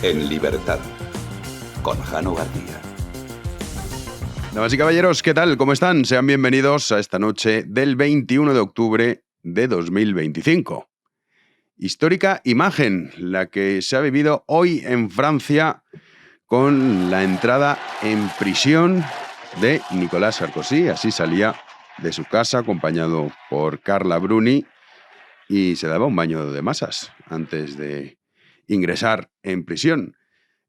En libertad, con Jano García. Damas y caballeros, ¿qué tal? ¿Cómo están? Sean bienvenidos a esta noche del 21 de octubre de 2025. Histórica imagen la que se ha vivido hoy en Francia con la entrada en prisión de Nicolas Sarkozy. Así salía de su casa acompañado por Carla Bruni y se daba un baño de masas antes de ingresar en prisión.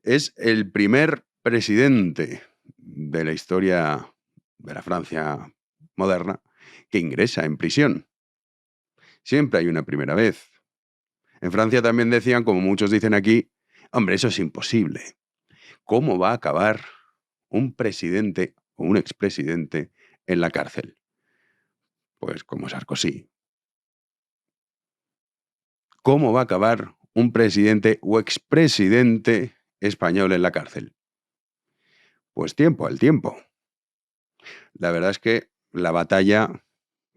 Es el primer presidente de la historia de la Francia moderna que ingresa en prisión. Siempre hay una primera vez. En Francia también decían, como muchos dicen aquí, hombre, eso es imposible. ¿Cómo va a acabar un presidente o un expresidente en la cárcel? Pues como Sarkozy. ¿Cómo va a acabar un presidente o expresidente español en la cárcel? Pues tiempo al tiempo. La verdad es que la batalla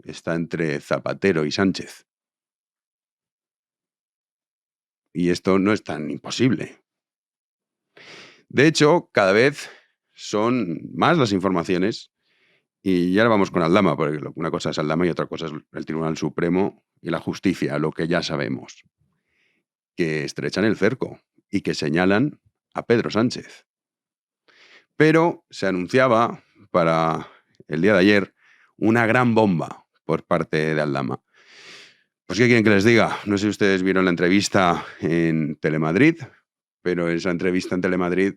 está entre Zapatero y Sánchez. Y esto no es tan imposible. De hecho, cada vez son más las informaciones, y ya vamos con Aldama, porque una cosa es Aldama y otra cosa es el Tribunal Supremo y la justicia, lo que ya sabemos, que estrechan el cerco y que señalan a Pedro Sánchez. Pero se anunciaba para el día de ayer una gran bomba por parte de Aldama. Pues ¿qué quieren que les diga? No sé si ustedes vieron la entrevista en Telemadrid, pero esa entrevista en Telemadrid,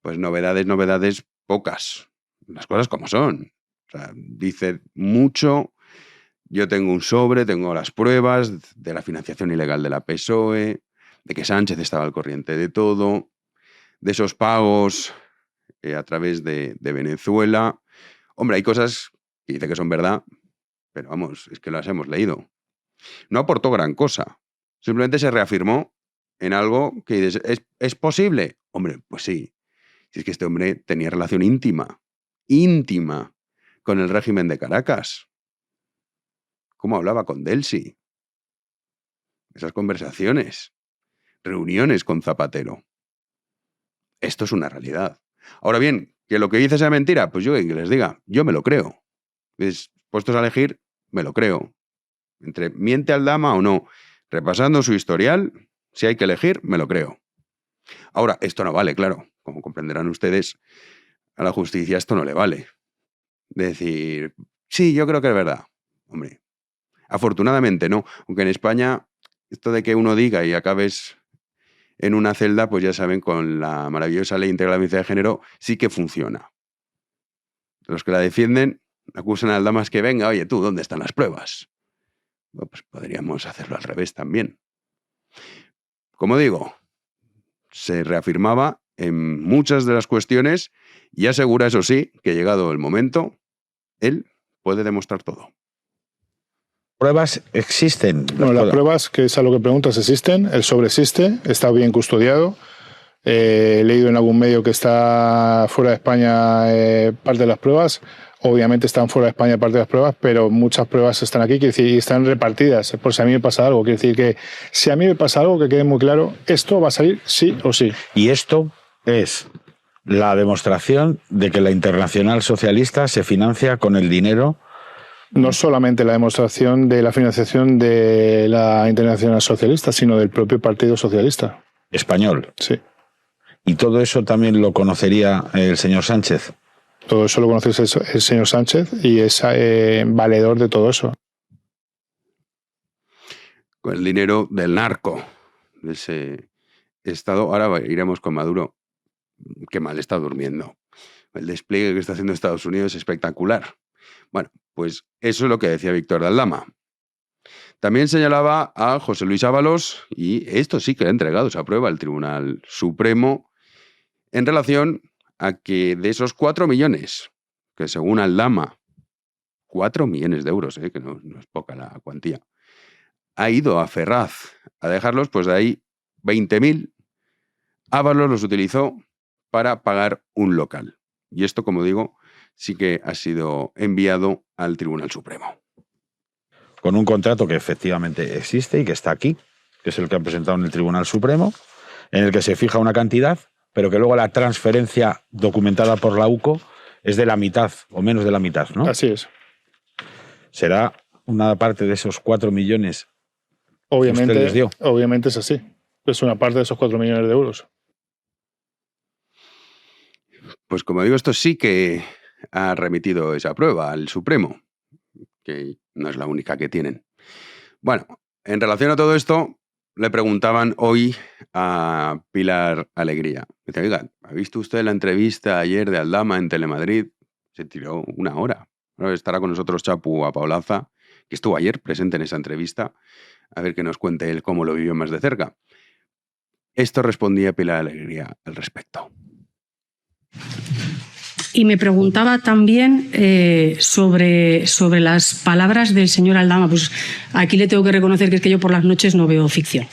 pues novedades pocas. Las cosas como son. O sea, dice mucho. Yo tengo un sobre, tengo las pruebas de la financiación ilegal de la PSOE, de que Sánchez estaba al corriente de todo, de esos pagos a través de Venezuela. Hombre, hay cosas que dice que son verdad, pero vamos, es que las hemos leído. No aportó gran cosa. Simplemente se reafirmó en algo que dices, ¿es posible? Hombre, pues sí. Si es que este hombre tenía relación íntima con el régimen de Caracas. ¿Cómo hablaba con Delcy? Esas conversaciones, reuniones con Zapatero. Esto es una realidad. Ahora bien, que lo que dice sea mentira, pues yo que les diga, yo me lo creo. Puestos a elegir, me lo creo. Entre miente Aldama o no, repasando su historial, si hay que elegir, me lo creo. Ahora, esto no vale, claro. Como comprenderán ustedes, a la justicia esto no le vale. Decir, sí, yo creo que es verdad. Hombre, afortunadamente no. Aunque en España, esto de que uno diga y acabes en una celda, pues ya saben, con la maravillosa ley integral de violencia de género, sí que funciona. Los que la defienden acusan a Aldama que venga, oye, tú, ¿dónde están las pruebas? Bueno, pues podríamos hacerlo al revés también. Como digo, se reafirmaba en muchas de las cuestiones y asegura, eso sí, que llegado el momento, él puede demostrar todo. ¿Pruebas existen? No, las pruebas, que es a lo que preguntas, existen. El sobre existe, está bien custodiado. He leído en algún medio que está fuera de España parte de las pruebas. Obviamente están fuera de España parte de las pruebas, pero muchas pruebas están aquí, quiere decir, y están repartidas. Por si a mí me pasa algo, quiere decir que si a mí me pasa algo, que quede muy claro, esto va a salir sí o sí. Y esto es la demostración de que la Internacional Socialista se financia con el dinero. No solamente la demostración de la financiación de la Internacional Socialista, sino del propio Partido Socialista. Español. Sí. ¿Y todo eso también lo conocería el señor Sánchez? Todo eso lo conoce el señor Sánchez y es valedor de todo eso. Con el dinero del narco, de ese Estado. Ahora iremos con Maduro. Qué mal está durmiendo. El despliegue que está haciendo Estados Unidos es espectacular. Bueno, pues eso es lo que decía Víctor de Aldama. También señalaba a José Luis Ábalos, y esto sí que le ha entregado esa prueba al Tribunal Supremo, en relación a que de esos 4 millones, que según Aldama, 4 millones de euros, que no es poca la cuantía, ha ido a Ferraz a dejarlos, pues de ahí 20.000, Ábalos los utilizó para pagar un local. Y esto, como digo, sí que ha sido enviado al Tribunal Supremo. Con un contrato que efectivamente existe y que está aquí, que es el que han presentado en el Tribunal Supremo, en el que se fija una cantidad, pero que luego la transferencia documentada por la UCO es de la mitad o menos de la mitad, ¿no? Así es. ¿Será una parte de esos 4 millones que usted les dio? Obviamente es así. Es una parte de esos 4 millones de euros. Pues como digo, esto sí que ha remitido esa prueba al Supremo, que no es la única que tienen. Bueno, en relación a todo esto, le preguntaban hoy a Pilar Alegría. Dice, oiga, ¿ha visto usted la entrevista ayer de Aldama en Telemadrid? Se tiró 1 hora. Ahora estará con nosotros Chapu Apaolaza, que estuvo ayer presente en esa entrevista, a ver que nos cuente él cómo lo vivió más de cerca. Esto respondía Pilar Alegría al respecto. Y me preguntaba también sobre las palabras del señor Aldama. Pues aquí le tengo que reconocer que es que yo por las noches no veo ficción.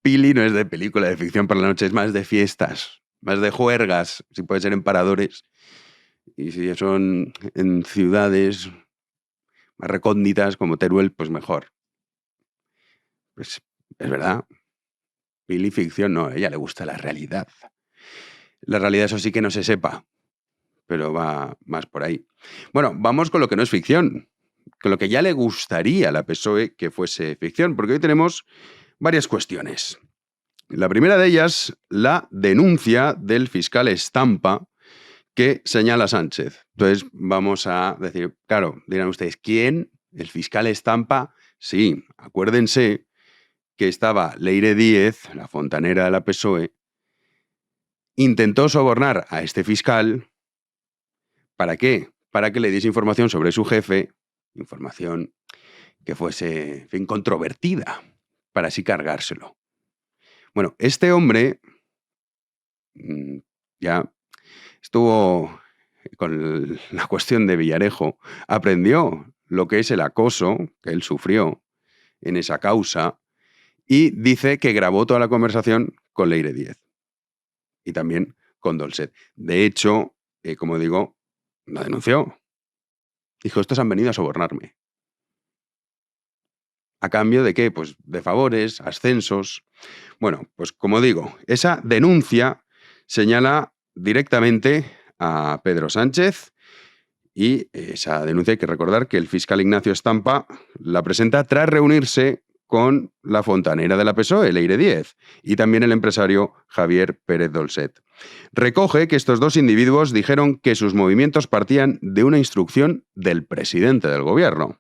Pili no es de película de ficción por la noche, es más de fiestas, más de juergas, si puede ser en paradores. Y si son en ciudades más recónditas como Teruel, pues mejor. Pues es verdad. Pili ficción no, a ella le gusta la realidad. La realidad eso sí que no se sepa, pero va más por ahí. Bueno, vamos con lo que no es ficción, con lo que ya le gustaría a la PSOE que fuese ficción, porque hoy tenemos varias cuestiones. La primera de ellas, la denuncia del fiscal Estampa que señala a Sánchez. Entonces vamos a decir, claro, dirán ustedes, ¿quién? ¿El fiscal Estampa? Sí, acuérdense que estaba Leire Díez, la fontanera de la PSOE, intentó sobornar a este fiscal. ¿Para qué? Para que le diese información sobre su jefe, información que fuese, en fin, controvertida, para así cargárselo. Bueno, este hombre ya estuvo con la cuestión de Villarejo, aprendió lo que es el acoso que él sufrió en esa causa y dice que grabó toda la conversación con Leire Díez y también con Dolcet. De hecho, como digo, la denunció. Dijo, estos han venido a sobornarme. ¿A cambio de qué? Pues de favores, ascensos. Bueno, pues como digo, esa denuncia señala directamente a Pedro Sánchez y esa denuncia hay que recordar que el fiscal Ignacio Estampa la presenta tras reunirse con la fontanera de la PSOE, Leire Díez, y también el empresario Javier Pérez Dolcet. Recoge que estos dos individuos dijeron que sus movimientos partían de una instrucción del presidente del gobierno.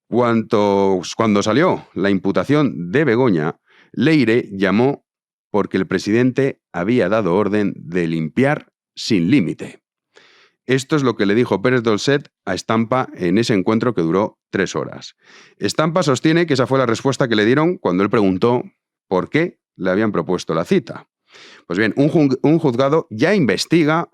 Cuando salió la imputación de Begoña, Leire llamó porque el presidente había dado orden de limpiar sin límite. Esto es lo que le dijo Pérez Dolcet a Estampa en ese encuentro que duró 3 horas. Estampa sostiene que esa fue la respuesta que le dieron cuando él preguntó por qué le habían propuesto la cita. Pues bien, un juzgado ya investiga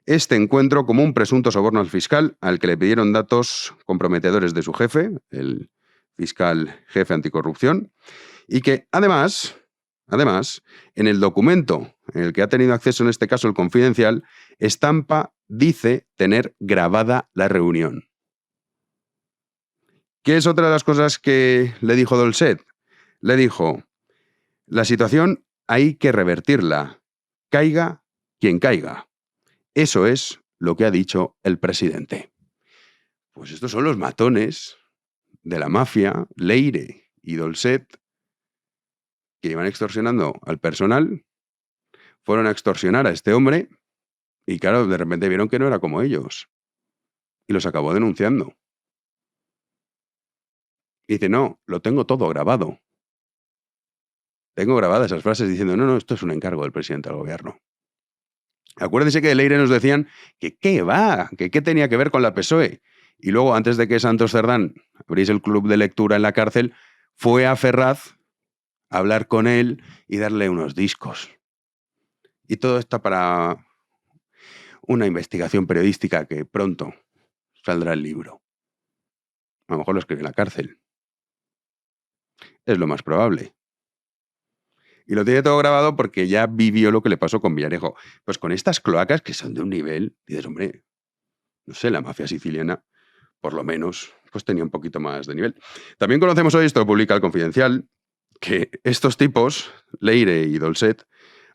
este encuentro como un presunto soborno al fiscal al que le pidieron datos comprometedores de su jefe, el fiscal jefe anticorrupción, y que además, en el documento en el que ha tenido acceso en este caso el Confidencial, Estampa dice tener grabada la reunión. ¿Qué es otra de las cosas que le dijo Dolcet? Le dijo, la situación hay que revertirla, caiga quien caiga. Eso es lo que ha dicho el presidente. Pues estos son los matones de la mafia, Leire y Dolcet, que iban extorsionando al personal, fueron a extorsionar a este hombre y claro, de repente vieron que no era como ellos y los acabó denunciando. Y dice, no, lo tengo todo grabado. Tengo grabadas esas frases diciendo, no, esto es un encargo del presidente del gobierno. Acuérdense que de Leire nos decían que qué va, que qué tenía que ver con la PSOE. Y luego, antes de que Santos Cerdán abriese el club de lectura en la cárcel, fue a Ferraz a hablar con él y darle unos discos. Y todo está para una investigación periodística que pronto saldrá el libro. A lo mejor lo escribe en la cárcel. Es lo más probable. Y lo tiene todo grabado porque ya vivió lo que le pasó con Villarejo. Pues con estas cloacas que son de un nivel, dices, hombre, no sé, la mafia siciliana, por lo menos, pues tenía un poquito más de nivel. También conocemos hoy, esto lo publica El Confidencial, que estos tipos, Leire y Dolcet,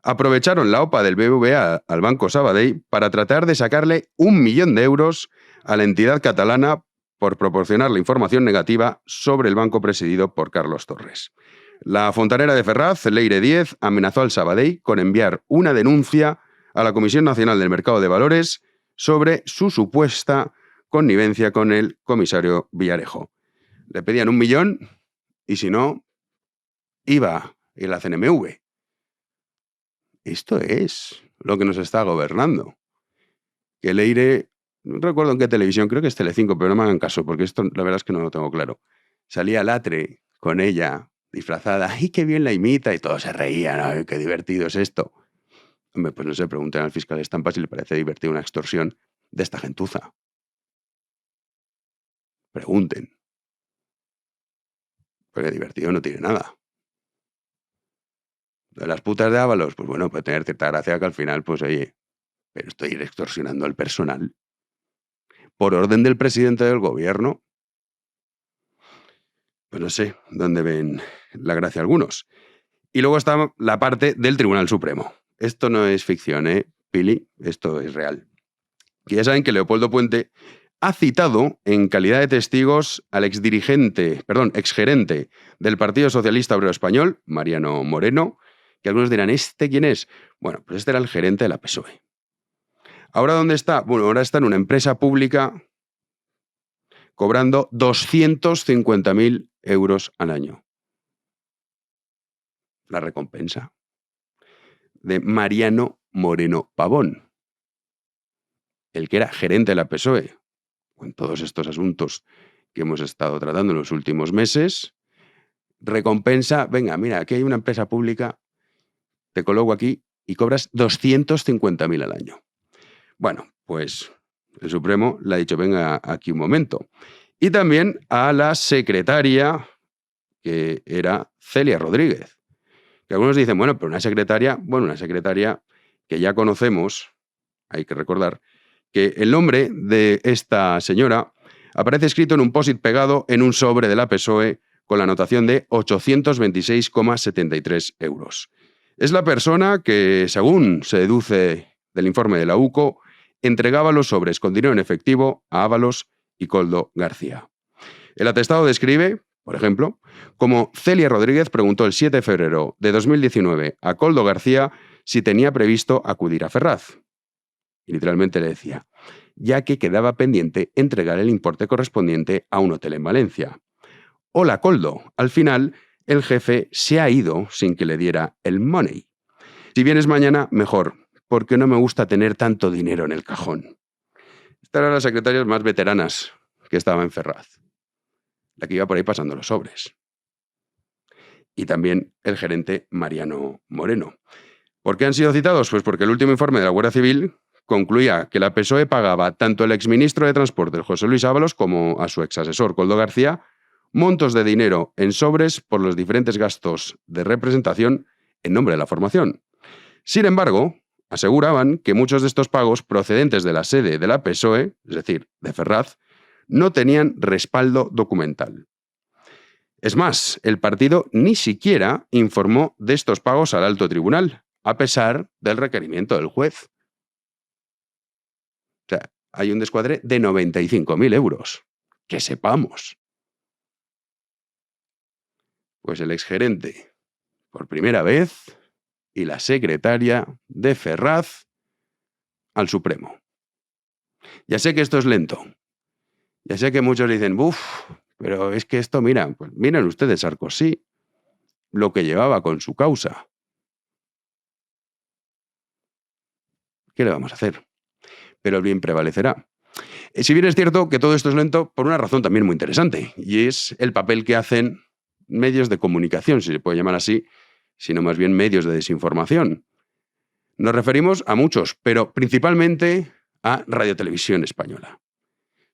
aprovecharon la OPA del BBVA al Banco Sabadell para tratar de sacarle 1 millón de euros a la entidad catalana por proporcionar la información negativa sobre el banco presidido por Carlos Torres. La fontanera de Ferraz, Leire Díez, amenazó al Sabadell con enviar una denuncia a la Comisión Nacional del Mercado de Valores sobre su supuesta connivencia con el comisario Villarejo. Le pedían 1 millón y si no, iba en la CNMV. Esto es lo que nos está gobernando. Que Leire, no recuerdo en qué televisión, creo que es Telecinco, pero no me hagan caso, porque esto la verdad es que no lo tengo claro. Salía Latre con ella, disfrazada, ¡ay, qué bien la imita! Y todos se reían, ¡ay, qué divertido es esto! Hombre, pues no sé, pregunten al fiscal Estampa si le parece divertido una extorsión de esta gentuza. Pregunten. Porque divertido no tiene nada. De las putas de Ábalos, pues bueno, puede tener cierta gracia que al final, pues oye, pero estoy extorsionando al personal. Por orden del presidente del gobierno. Pues no sé dónde ven la gracia algunos. Y luego está la parte del Tribunal Supremo. Esto no es ficción, Pili? Esto es real. Que ya saben que Leopoldo Puente ha citado en calidad de testigos al exgerente del Partido Socialista Obrero Español, Mariano Moreno, que algunos dirán, ¿este quién es? Bueno, pues este era el gerente de la PSOE. ¿Ahora dónde está? Bueno, ahora está en una empresa pública cobrando 250.000 euros al año. La recompensa de Mariano Moreno Pavón, el que era gerente de la PSOE, con todos estos asuntos que hemos estado tratando en los últimos meses. Recompensa, venga, mira, aquí hay una empresa pública, te coloco aquí y cobras 250.000 al año. Bueno, pues el Supremo le ha dicho, venga aquí un momento. Y también a la secretaria, que era Celia Rodríguez. Que algunos dicen, bueno, pero una secretaria que ya conocemos, hay que recordar, que el nombre de esta señora aparece escrito en un post-it pegado en un sobre de la PSOE con la anotación de 826,73 euros. Es la persona que, según se deduce del informe de la UCO, entregaba los sobres con dinero en efectivo a Ábalos y Koldo García. El atestado describe, por ejemplo, cómo Celia Rodríguez preguntó el 7 de febrero de 2019 a Koldo García si tenía previsto acudir a Ferraz. Y literalmente le decía, ya que quedaba pendiente entregar el importe correspondiente a un hotel en Valencia. Hola, Koldo. Al final, el jefe se ha ido sin que le diera el money. Si vienes mañana, mejor, porque no me gusta tener tanto dinero en el cajón. Esta era la secretaria más veteranas que estaba en Ferraz, la que iba por ahí pasando los sobres. Y también el gerente Mariano Moreno. ¿Por qué han sido citados? Pues porque el último informe de la Guardia Civil concluía que la PSOE pagaba tanto al exministro de Transporte, José Luis Ábalos, como a su exasesor, Koldo García, montos de dinero en sobres por los diferentes gastos de representación en nombre de la formación. Sin embargo, aseguraban que muchos de estos pagos procedentes de la sede de la PSOE, es decir, de Ferraz, no tenían respaldo documental. Es más, el partido ni siquiera informó de estos pagos al alto tribunal, a pesar del requerimiento del juez. O sea, hay un descuadre de 95.000 euros. Que sepamos. Pues el exgerente, por primera vez, y la secretaria de Ferraz al Supremo. Ya sé que esto es lento. Ya sé que muchos dicen, pero es que esto, mira, pues miren ustedes Sarkozy, lo que llevaba con su causa. ¿Qué le vamos a hacer? Pero el bien prevalecerá. Si bien es cierto que todo esto es lento por una razón también muy interesante, y es el papel que hacen medios de comunicación, si se puede llamar así, sino más bien medios de desinformación. Nos referimos a muchos, pero principalmente a Radio Televisión Española.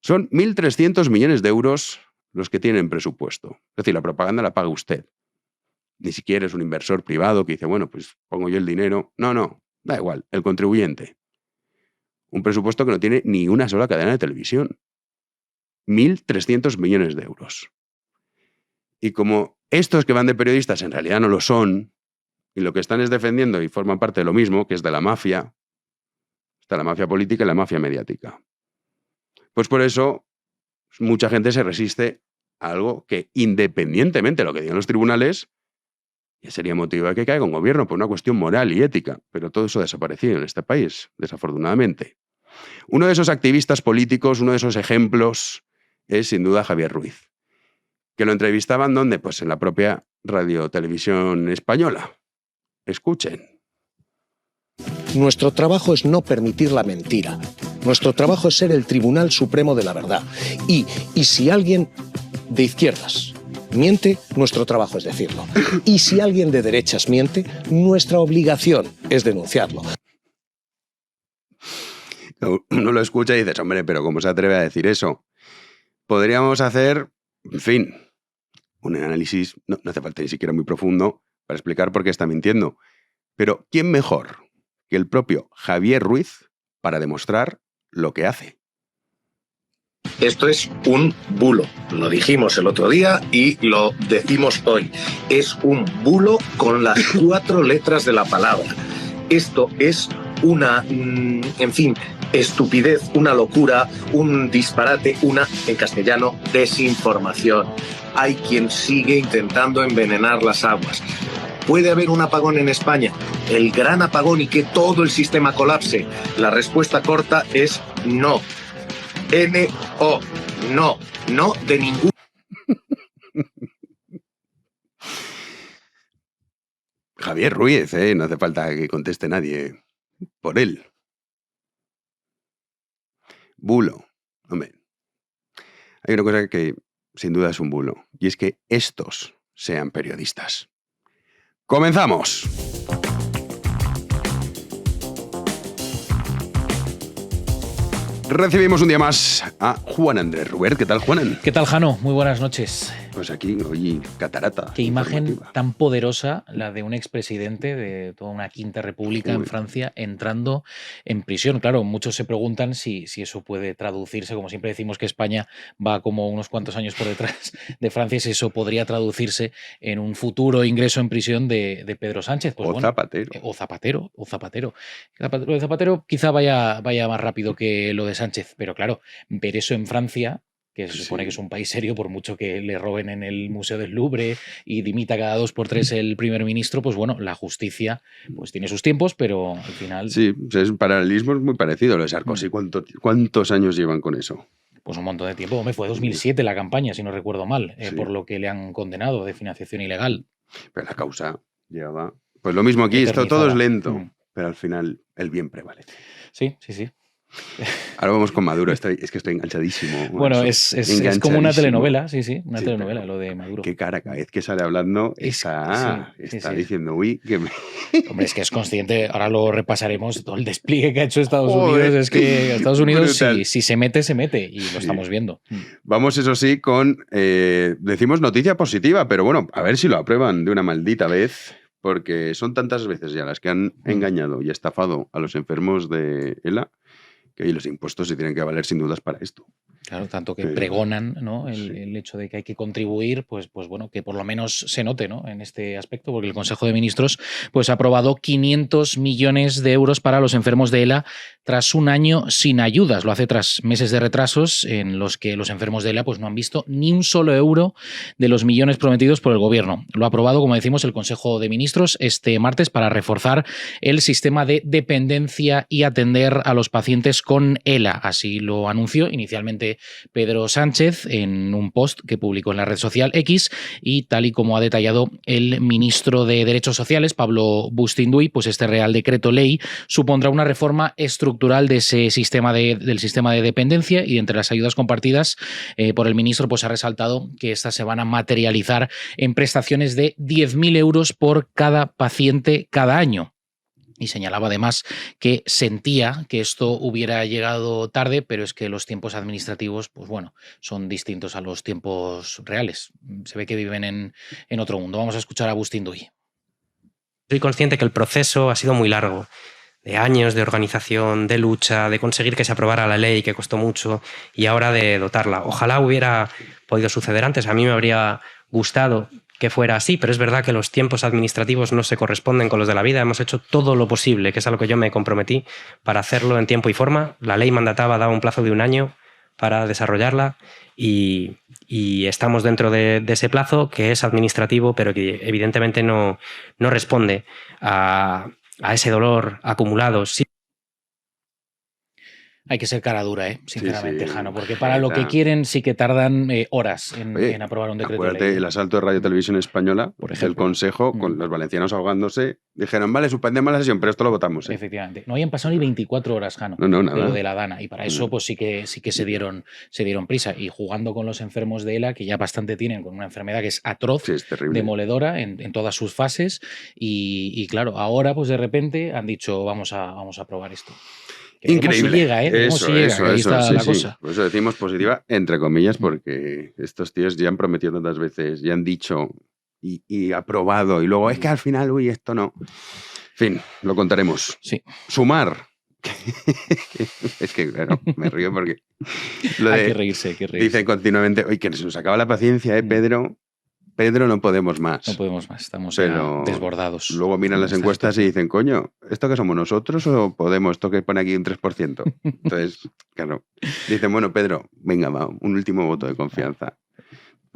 Son 1.300 millones de euros los que tienen presupuesto. Es decir, la propaganda la paga usted. Ni siquiera es un inversor privado que dice, bueno, pues pongo yo el dinero. No, da igual, el contribuyente. Un presupuesto que no tiene ni una sola cadena de televisión. 1.300 millones de euros. Y como estos que van de periodistas en realidad no lo son, y lo que están es defendiendo y forman parte de lo mismo, que es de la mafia, está la mafia política y la mafia mediática. Pues por eso mucha gente se resiste a algo que, independientemente de lo que digan los tribunales, ya sería motivo de que caiga un gobierno por una cuestión moral y ética, pero todo eso ha desaparecido en este país, desafortunadamente. Uno de esos activistas políticos, uno de esos ejemplos, es sin duda Javier Ruiz, que lo entrevistaban, ¿dónde? Pues en la propia Radio Televisión Española. Escuchen. Nuestro trabajo es no permitir la mentira. Nuestro trabajo es ser el Tribunal Supremo de la verdad. Y si alguien de izquierdas miente, nuestro trabajo es decirlo. Y si alguien de derechas miente, nuestra obligación es denunciarlo. Uno lo escucha y dices, hombre, pero ¿cómo se atreve a decir eso? Podríamos hacer, en fin, un análisis, no hace falta ni siquiera muy profundo, para explicar por qué está mintiendo. Pero ¿quién mejor que el propio Javier Ruiz para demostrar lo que hace? Esto es un bulo. Lo dijimos el otro día y lo decimos hoy. Es un bulo con las 4 letras de la palabra. Esto es una, en fin, estupidez, una locura, un disparate, una, en castellano, desinformación. Hay quien sigue intentando envenenar las aguas. ¿Puede haber un apagón en España? El gran apagón y que todo el sistema colapse. La respuesta corta es no. N-O. No. No de ningún. Javier Ruiz, no hace falta que conteste nadie por él. Bulo. Hombre, hay una cosa que sin duda es un bulo, y es que estos sean periodistas. ¡Comenzamos! Recibimos un día más a Juan Andrés Rubert. ¿Qué tal, Juan? ¿Qué tal, Jano? Muy buenas noches. Pues aquí, hoy, catarata. Qué imagen tan poderosa la de un expresidente de toda una quinta república en Francia entrando en prisión. Claro, muchos se preguntan si eso puede traducirse, como siempre decimos que España va como unos cuantos años por detrás de Francia, si eso podría traducirse en un futuro ingreso en prisión de Pedro Sánchez. Pues Zapatero. O Zapatero. Lo de Zapatero quizá vaya más rápido que lo de Sánchez, pero claro, ver eso en Francia, que se supone que es un país serio, por mucho que le roben en el Museo del Louvre y dimita cada 2 por 3 el primer ministro, pues bueno, la justicia pues tiene sus tiempos, pero al final... Sí, es un paralelismo muy parecido. Lo de Sarkozy, ¿cuántos años llevan con eso? Pues un montón de tiempo. Me fue 2007 la campaña, si no recuerdo mal, por lo que le han condenado de financiación ilegal. Pero la causa llevaba... Pues lo mismo aquí, esto todo es lento, pero al final el bien prevalece. Sí. Ahora vamos con Maduro, es que estoy enganchadísimo. Bueno, es como una telenovela, una telenovela lo de Maduro. Qué cara, cada vez que sale hablando está diciendo, uy, que me... Hombre, es que es consciente, ahora lo repasaremos, todo el despliegue que ha hecho Estados Unidos, es que Estados Unidos si se mete, y lo estamos viendo. Vamos, eso sí, con, decimos noticia positiva, pero bueno, a ver si lo aprueban de una maldita vez, porque son tantas veces ya las que han engañado y estafado a los enfermos de ELA, que ahí los impuestos se tienen que valer sin dudas para esto. Claro, tanto que pregonan, ¿no? el hecho de que hay que contribuir, pues bueno, que por lo menos se note, ¿no? En este aspecto, porque el Consejo de Ministros pues, ha aprobado 500 millones de euros para los enfermos de ELA tras un año sin ayudas. Lo hace tras meses de retrasos en los que los enfermos de ELA pues, no han visto ni un solo euro de los millones prometidos por el Gobierno. Lo ha aprobado, como decimos, el Consejo de Ministros este martes para reforzar el sistema de dependencia y atender a los pacientes con ELA. Así lo anunció inicialmente Pedro Sánchez en un post que publicó en la red social X, y tal y como ha detallado el ministro de Derechos Sociales, Pablo Bustinduy, pues este Real Decreto Ley supondrá una reforma estructural de ese del sistema de dependencia, y entre las ayudas compartidas por el ministro pues ha resaltado que estas se van a materializar en prestaciones de 10.000 euros por cada paciente cada año. Y señalaba además que sentía que esto hubiera llegado tarde, pero es que los tiempos administrativos, pues bueno, son distintos a los tiempos reales. Se ve que viven en otro mundo. Vamos a escuchar a Bustinduy. Soy consciente que el proceso ha sido muy largo. de años de organización, de lucha, de conseguir que se aprobara la ley, que costó mucho, y ahora de dotarla. Ojalá hubiera podido suceder antes. A mí me habría gustado que fuera así, pero es verdad que los tiempos administrativos no se corresponden con los de la vida. Hemos hecho todo lo posible, que es a lo que yo me comprometí, para hacerlo en tiempo y forma. La ley daba un plazo de 1 año para desarrollarla y estamos dentro de ese plazo, que es administrativo, pero que evidentemente no responde a ese dolor acumulado. Sí. Hay que ser cara dura, sinceramente, Sí, sí. Jano, porque para lo que quieren sí que tardan horas en aprobar un decreto de Acuérdate, ley. el asalto de Radio Televisión Española, Por el ejemplo. Consejo, con los valencianos ahogándose, dijeron, vale, suspendemos la sesión, pero esto lo votamos. Efectivamente. No habían pasado ni 24 horas, Jano, No, de nada. lo de la Dana. Y para eso pues sí que se dieron prisa. Y jugando con los enfermos de ELA, que ya bastante tienen, con una enfermedad que es atroz, Sí, es terrible. demoledora en todas sus fases. Y claro, ahora pues de repente han dicho, vamos a aprobar esto. Que Increíble. Veremos si llega, veremos si llega, que ahí está la sí. cosa. Por eso decimos positiva, entre comillas, porque estos tíos ya han prometido tantas veces, ya han dicho y aprobado, y luego es que al final, uy, esto no. En fin, lo contaremos. Sí. Sumar. Es que, claro, me río porque... Hay que reírse. Dicen continuamente, oye, que se nos acaba la paciencia, Pedro. Pedro, no podemos más. No podemos más, estamos Pero ya desbordados. Luego miran las encuestas y dicen, coño, ¿esto que somos nosotros o Podemos? Esto que pone aquí un 3%. Entonces, claro, dicen, bueno, Pedro, venga, va, un último voto de confianza.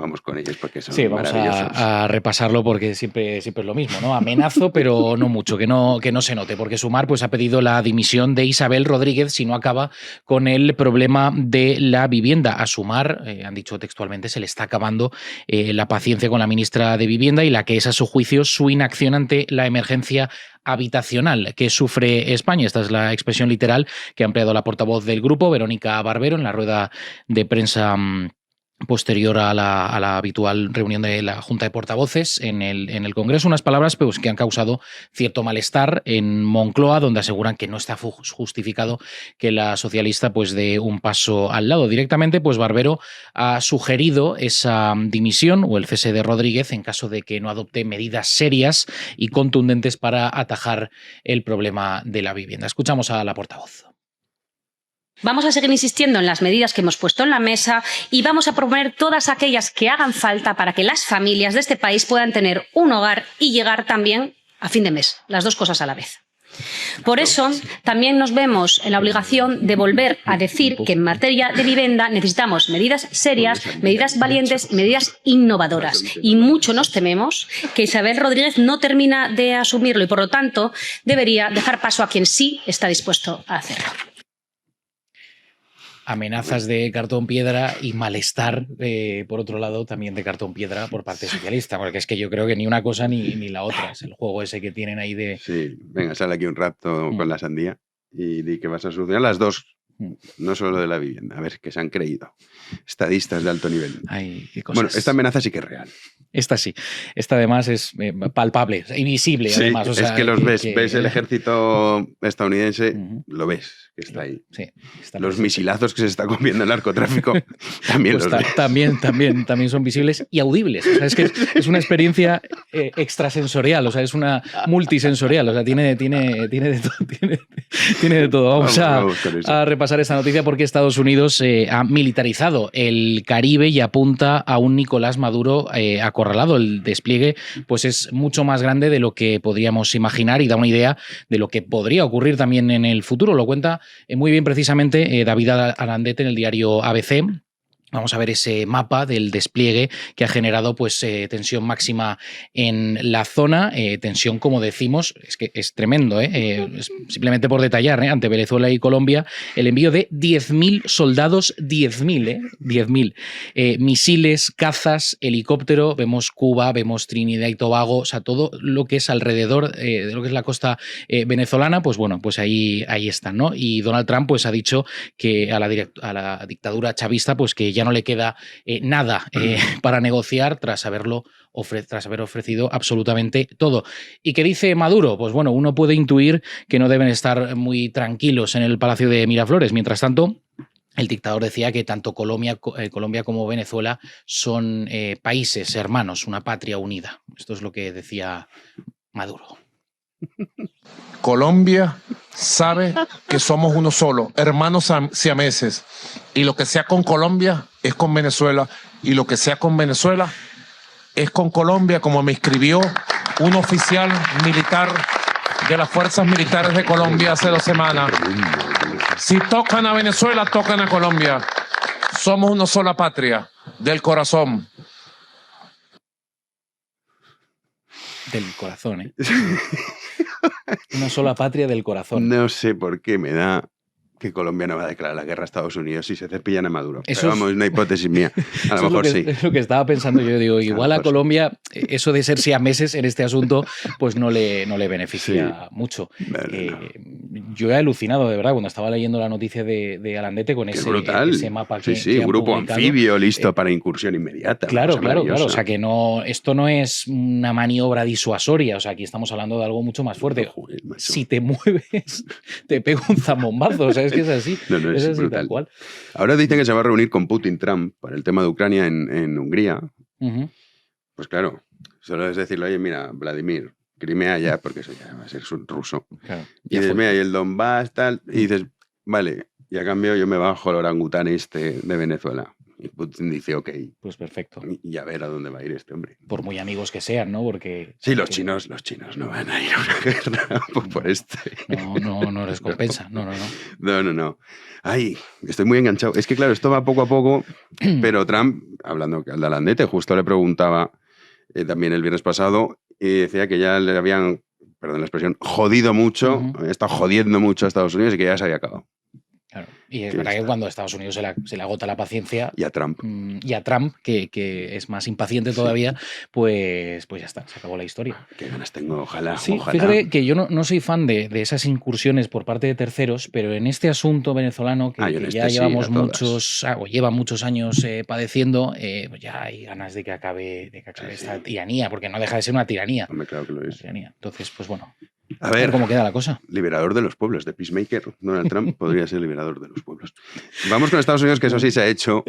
Vamos con ellos porque son Sí, vamos maravillosos. a repasarlo porque siempre es lo mismo, ¿no? Amenazo, pero no mucho, que no se note, porque Sumar pues, ha pedido la dimisión de Isabel Rodríguez si no acaba con el problema de la vivienda. A Sumar, han dicho textualmente, se le está acabando la paciencia con la ministra de Vivienda y la que es, a su juicio, su inacción ante la emergencia habitacional que sufre España. Esta es la expresión literal que ha empleado la portavoz del grupo, Verónica Barbero, en la rueda de prensa posterior a la habitual reunión de la Junta de Portavoces en el Congreso, unas palabras pues, que han causado cierto malestar en Moncloa, donde aseguran que no está justificado que la socialista pues, dé un paso al lado. Directamente, pues Barbero ha sugerido esa dimisión o el cese de Rodríguez en caso de que no adopte medidas serias y contundentes para atajar el problema de la vivienda. Escuchamos a la portavoz. Vamos a seguir insistiendo en las medidas que hemos puesto en la mesa y vamos a proponer todas aquellas que hagan falta para que las familias de este país puedan tener un hogar y llegar también a fin de mes, las dos cosas a la vez. Por eso, también nos vemos en la obligación de volver a decir que en materia de vivienda necesitamos medidas serias, medidas valientes y medidas innovadoras. Y mucho nos tememos que Isabel Rodríguez no termina de asumirlo y, por lo tanto, debería dejar paso a quien sí está dispuesto a hacerlo. Amenazas de cartón piedra y malestar, por otro lado, también de cartón piedra por parte socialista, porque es que yo creo que ni una cosa ni la otra. Es el juego ese que tienen ahí de... Sí, venga, sale aquí un rato con la sandía y di que vas a solucionar las dos, no solo de la vivienda. A ver, que se han creído. Estadistas de alto nivel. Ay, qué cosas. Bueno, esta amenaza sí que es real. Esta sí. Esta además es palpable, invisible Sí, además. O sea, es que los ves. Ves el ejército estadounidense, lo ves, que está ahí. Sí, está los presente. misilazos que se está comiendo el narcotráfico también Pues los ves. también son visibles y audibles. O sea, es que es una experiencia extrasensorial, o sea, es una multisensorial, o sea, tiene de todo. Tiene de todo. Vamos a repasar esta noticia porque Estados Unidos ha militarizado el Caribe y apunta a un Nicolás Maduro acorralado. El despliegue pues es mucho más grande de lo que podríamos imaginar y da una idea de lo que podría ocurrir también en el futuro. Lo cuenta muy bien precisamente David Arandete en el diario ABC. Vamos a ver ese mapa del despliegue que ha generado pues, tensión máxima en la zona. Tensión, como decimos, es que es tremendo. Simplemente por detallar, ante Venezuela y Colombia, el envío de 10.000 soldados, 10.000. Misiles, cazas, helicóptero. Vemos Cuba, vemos Trinidad y Tobago, o sea, todo lo que es alrededor de lo que es la costa venezolana, pues bueno, pues ahí están, ¿no? Y Donald Trump pues, ha dicho que a la dictadura chavista, pues que ya no le queda nada para negociar tras haber ofrecido absolutamente todo. ¿Y qué dice Maduro? Pues bueno, uno puede intuir que no deben estar muy tranquilos en el Palacio de Miraflores. Mientras tanto, el dictador decía que tanto Colombia como Venezuela son países hermanos, una patria unida. Esto es lo que decía Maduro. Colombia sabe que somos uno solo, hermanos siameses. Y lo que sea con Colombia es con Venezuela. Y lo que sea con Venezuela es con Colombia, como me escribió un oficial militar de las Fuerzas Militares de Colombia hace 2 semanas. Si tocan a Venezuela, tocan a Colombia. Somos una sola patria, del corazón. Del corazón, ¿eh? Una sola patria del corazón. No sé por qué me da que Colombia no va a declarar la guerra a Estados Unidos si se cepillan a Maduro. Eso Pero es- vamos, es una hipótesis mía. A lo mejor sí. Es lo que estaba pensando yo. Digo, igual a mejor sí. Colombia, eso de ser siameses en este asunto, pues no le beneficia mucho. Yo he alucinado, de verdad, cuando estaba leyendo la noticia de Alandete con Qué ese, brutal. ese mapa que, sí, que han grupo publicado. anfibio listo para incursión inmediata. Claro, Cosa claro. O maravillosa. sea, que no, esto no es una maniobra disuasoria. O sea, aquí estamos hablando de algo mucho más fuerte. Si te mueves, te pego un zambombazo. O sea, es que es así. No, no, es es así, brutal. tal cual. Ahora dicen que se va a reunir con Putin Trump para el tema de Ucrania en Hungría. Ujú. Pues claro, solo es decirle, oye, mira, Vladimir, Crimea ya, porque eso ya va a ser ruso. Claro. Y dices, mira, y el Donbass, tal. Y dices, vale, y a cambio yo me bajo el orangután este de Venezuela. Y Putin dice, ok. Pues perfecto. Y a ver a dónde va a ir este hombre. Por muy amigos que sean, ¿no? Porque. Sí, los chinos no van a ir a una guerra por este. No les compensa. No. No. Ay, estoy muy enganchado. Es que claro, esto va poco a poco, pero Trump, hablando al Alandete, justo le preguntaba también el viernes pasado y decía que ya le habían, perdón la expresión, jodido mucho, había estado jodiendo mucho a Estados Unidos y que ya se había acabado. Claro. Y es verdad que cuando a Estados Unidos se le agota la paciencia. Y a Trump. Y a Trump, que es más impaciente todavía, pues ya está, se acabó la historia. Qué ganas tengo, ojalá. Sí, ojalá. fíjate que yo no soy fan de esas incursiones por parte de terceros, pero en este asunto venezolano que, yo en que este ya sí, llevamos a todas. lleva muchos años padeciendo, pues ya hay ganas de que acabe esta tiranía, porque no deja de ser una tiranía. Hombre, claro que lo es. Entonces, pues bueno, A ver cómo queda la cosa. Liberador de los pueblos, de Peacemaker. Donald Trump podría ser liberador de los pueblos. Vamos con Estados Unidos, que eso sí se ha hecho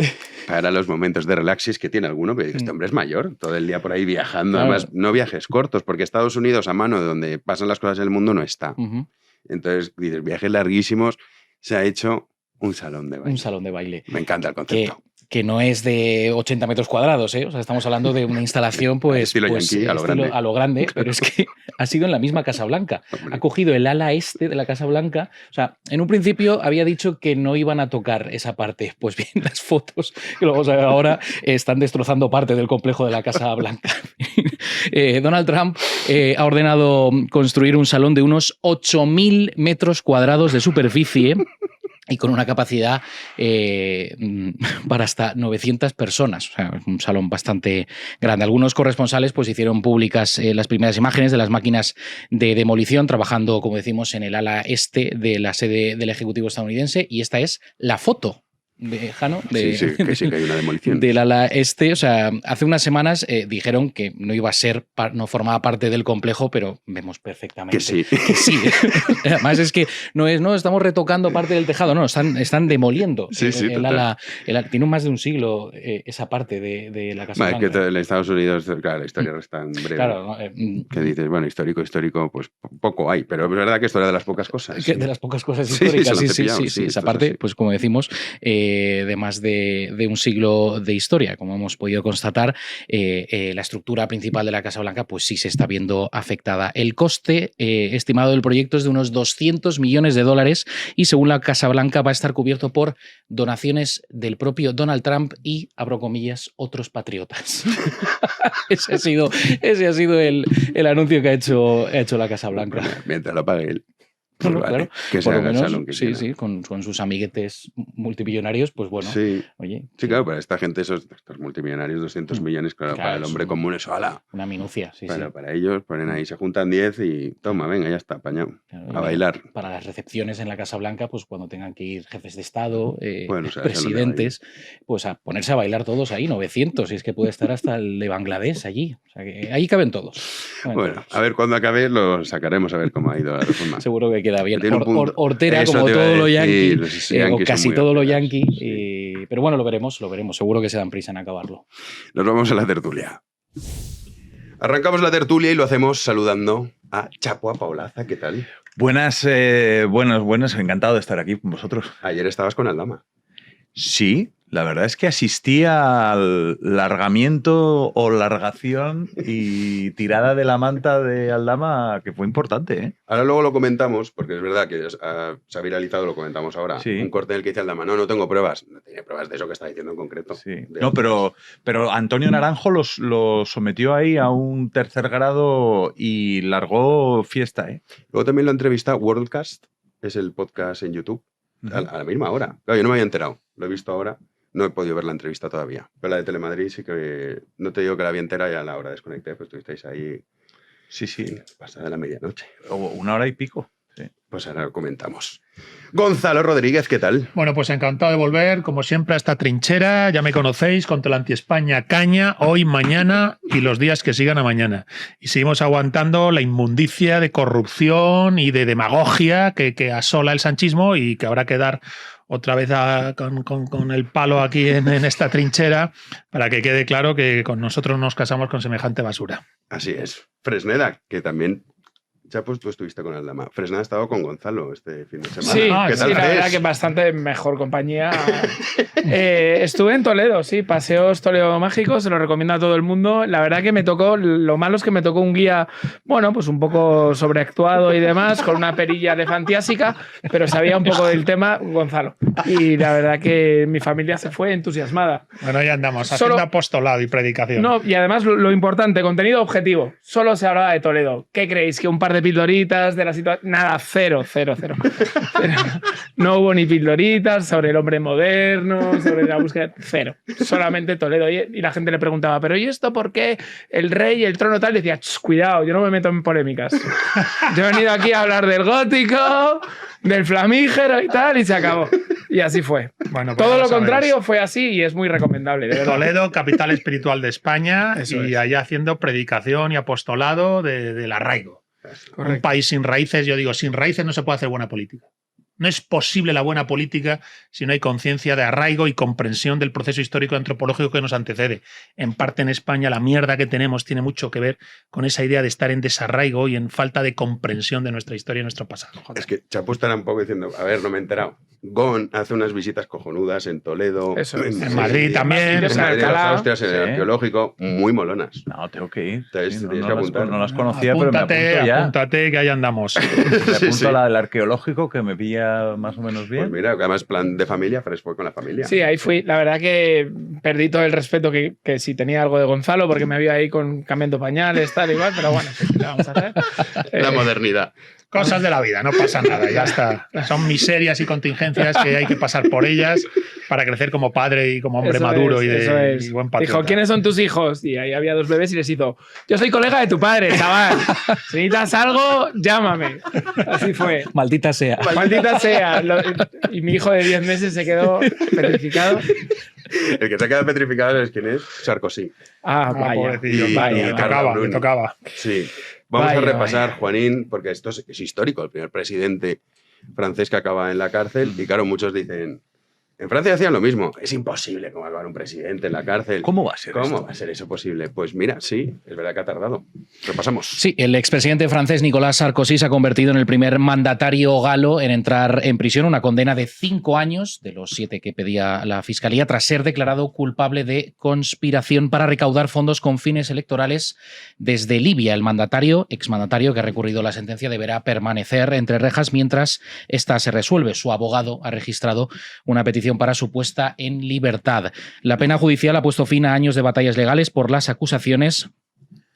para los momentos de relaxis que tiene alguno, pero este hombre es mayor, todo el día por ahí viajando, Claro. además no viajes cortos, porque Estados Unidos, a mano de donde pasan las cosas en el mundo, no está. Ujú. Entonces, dices, viajes larguísimos, se ha hecho un salón de baile. Un salón de baile. Me encanta el concepto. Que no es de 80 metros cuadrados, ¿eh? O sea, estamos hablando de una instalación, pues. Estilo pues, yankee, a lo grande. a lo grande, pero es que ha sido en la misma Casa Blanca. Ha cogido el ala este de la Casa Blanca. O sea, en un principio había dicho que no iban a tocar esa parte. Pues bien, las fotos que lo vamos a ver ahora están destrozando parte del complejo de la Casa Blanca. Donald Trump ha ordenado construir un salón de unos 8.000 metros cuadrados de superficie y con una capacidad para hasta 900 personas. O sea, es un salón bastante grande. Algunos corresponsales pues hicieron públicas las primeras imágenes de las máquinas de demolición, trabajando, como decimos, en el ala este de la sede del Ejecutivo estadounidense. Y esta es la foto de Jano. Sí, que hay una demolición. Del ala este. O sea, hace unas semanas dijeron que no iba a ser, no formaba parte del complejo, pero vemos perfectamente Que sí. que sí. Además es que no estamos retocando parte del tejado, no, están demoliendo. Sí, sí, el total. ala, tiene más de un siglo esa parte de la Casa Vale, Blanca. que en Estados Unidos, claro, la historia es tan breve. Claro, ¿no? Que dices, bueno, histórico, pues poco hay, pero es verdad que esto era de las pocas cosas. De las pocas cosas Sí, históricas, se lo han sí. cepillado, Esa esto es parte, así. pues como decimos, de más de un siglo de historia, como hemos podido constatar, la estructura principal de la Casa Blanca, pues sí se está viendo afectada. El coste estimado del proyecto es de unos $200 millones y según la Casa Blanca va a estar cubierto por donaciones del propio Donald Trump y, abro comillas, otros patriotas. ese ha sido el anuncio que ha hecho la Casa Blanca. Mientras lo pague él. Pues Bueno, vale, claro, que se por lo haga el menos, salón que sí, quiera. sí, con sus amiguetes multimillonarios, pues bueno, Sí. oye. Sí, claro, para esta gente, estos multimillonarios, 200 millones, claro, para el es hombre común eso, ala. una minucia, sí, Pero sí. para ellos ponen ahí, se juntan 10 y toma, venga, ya está, apañado. Claro, A bailar. Para las recepciones en la Casa Blanca, pues cuando tengan que ir jefes de Estado, Bueno, o sea, presidentes, pues a ponerse a bailar todos ahí, 900, y es que puede estar hasta el de Bangladesh allí. O sea que ahí caben todos. Bueno, a ver, cuando acabe lo sacaremos a ver cómo ha ido la reforma. Seguro que queda bien. Tiene un punto. Hortera, Eso como te iba a todo lo decir, yankee, los o yanquis son casi muy todo lo horteras. yankee. Pero bueno, lo veremos. Seguro que se dan prisa en acabarlo. Nos vamos a la tertulia. Arrancamos la tertulia y lo hacemos saludando a Chapo Apaolaza. ¿Qué tal? Buenas, encantado de estar aquí con vosotros. Ayer estabas con Aldama. Sí, la verdad es que asistí al largamiento o largación y tirada de la manta de Aldama, que fue importante, ¿eh? Ahora luego lo comentamos, porque es verdad que se ha viralizado, lo comentamos ahora. Sí. Un corte en el que dice Aldama, no tengo pruebas. No tenía pruebas de eso que está diciendo en concreto. Sí. No, pero Antonio Naranjo lo sometió ahí a un tercer grado y largó fiesta, ¿eh? Luego también lo entrevista Worldcast, es el podcast en YouTube, a la misma hora. Claro, yo no me había enterado, lo he visto ahora. No he podido ver la entrevista todavía. Pero la de Telemadrid sí que... No te digo que la vi entera, ya a la hora desconecté, pues estuvisteis ahí... Sí. Pasada la medianoche. O 1 hora y pico. Sí. Pues ahora lo comentamos. Gonzalo Rodríguez, ¿qué tal? Bueno, pues encantado de volver, como siempre, a esta trinchera. Ya me conocéis, contra la anti-España caña, hoy, mañana y los días que sigan a mañana. Y seguimos aguantando la inmundicia de corrupción y de demagogia que asola el sanchismo y que habrá que dar otra vez con el palo aquí en esta trinchera para que quede claro que con nosotros nos casamos con semejante basura. Así es. Fresneda, que también... Ya pues tú estuviste con Aldama. Fresneda ha estado con Gonzalo este fin de semana. Sí, ¿Qué tal, la verdad que bastante mejor compañía. Estuve en Toledo, sí, Paseos Toledo Mágicos, se lo recomiendo a todo el mundo. La verdad que me tocó, lo malo es que me tocó un guía, bueno, pues un poco sobreactuado y demás, con una perilla elefantiásica, pero sabía un poco del tema Gonzalo. Y la verdad que mi familia se fue entusiasmada. Bueno, ya andamos, haciendo apostolado y predicación. No, y además lo importante, contenido objetivo. Solo se hablaba de Toledo. ¿Qué creéis? ¿Que un par de pildoritas de la situación? Nada, cero. No hubo ni pildoritas sobre el hombre moderno, sobre la búsqueda. Cero. Solamente Toledo. Y la gente le preguntaba, ¿pero y esto por qué el rey, el trono tal? Y decía, cuidado, yo no me meto en polémicas. Yo he venido aquí a hablar del gótico, del flamígero y tal, y se acabó. Y así fue. Bueno, pues todo lo contrario fue así y es muy recomendable. De verdad. Toledo, capital espiritual de España, Eso y es. allá haciendo predicación y apostolado del arraigo. Correcto. Un país sin raíces, yo digo, sin raíces no se puede hacer buena política. No es posible la buena política si no hay conciencia de arraigo y comprensión del proceso histórico y antropológico que nos antecede. En parte en España la mierda que tenemos tiene mucho que ver con esa idea de estar en desarraigo y en falta de comprensión de nuestra historia y nuestro pasado. Es que Chapo estará un poco diciendo, a ver, no me he enterado. Gon hace unas visitas cojonudas en Toledo. Eso es. En Madrid también. En Madrid, Alcalá. hostias, en el Sí. arqueológico, muy molonas. No, tengo que ir. Entonces, Sí, tienes que apuntar. no las conocía, pero me apunto ya. Apúntate, que ahí andamos. Me apunto Sí. a la del arqueológico, que me pilla más o menos bien. Pues mira, que además plan de familia, Fres fue con la familia. Sí, ahí fui. La verdad que perdí todo el respeto que si tenía algo de Gonzalo, porque me había ahí cambiando pañales, tal, igual, pero bueno, ¿qué le vamos a hacer? La modernidad. Cosas de la vida, no pasa nada, ya está. Son miserias y contingencias que hay que pasar por ellas para crecer como padre y como hombre Eso maduro es, y eso es. y buen patriota. Dijo, ¿quiénes son tus hijos? Y ahí había 2 bebés y les hizo, yo soy colega de tu padre, chaval. Si necesitas algo, llámame. Así fue. Maldita sea. Maldita sea. Y mi hijo de 10 meses se quedó petrificado. El que se ha quedado petrificado es quién es, Sarkozy. Ah, vaya. Pobrecillo, Y- vaya, y le Carla tocaba, Bruni. le tocaba. Sí. Vamos Vaya, a repasar, vaya. Juanín, porque esto es histórico, el primer presidente francés que acaba en la cárcel. Y claro, muchos dicen, en Francia hacían lo mismo. Es imposible cómo acabar un presidente en la cárcel. ¿Cómo va a ser ¿Cómo esto? va a ser eso posible? Pues mira, sí, es verdad que ha tardado. Repasamos. Sí, el expresidente francés Nicolas Sarkozy se ha convertido en el primer mandatario galo en entrar en prisión, una condena de 5 años, de los 7 que pedía la Fiscalía, tras ser declarado culpable de conspiración para recaudar fondos con fines electorales desde Libia. El exmandatario que ha recurrido la sentencia, deberá permanecer entre rejas mientras esta se resuelve. Su abogado ha registrado una petición para su puesta en libertad. La pena judicial ha puesto fin a años de batallas legales por las acusaciones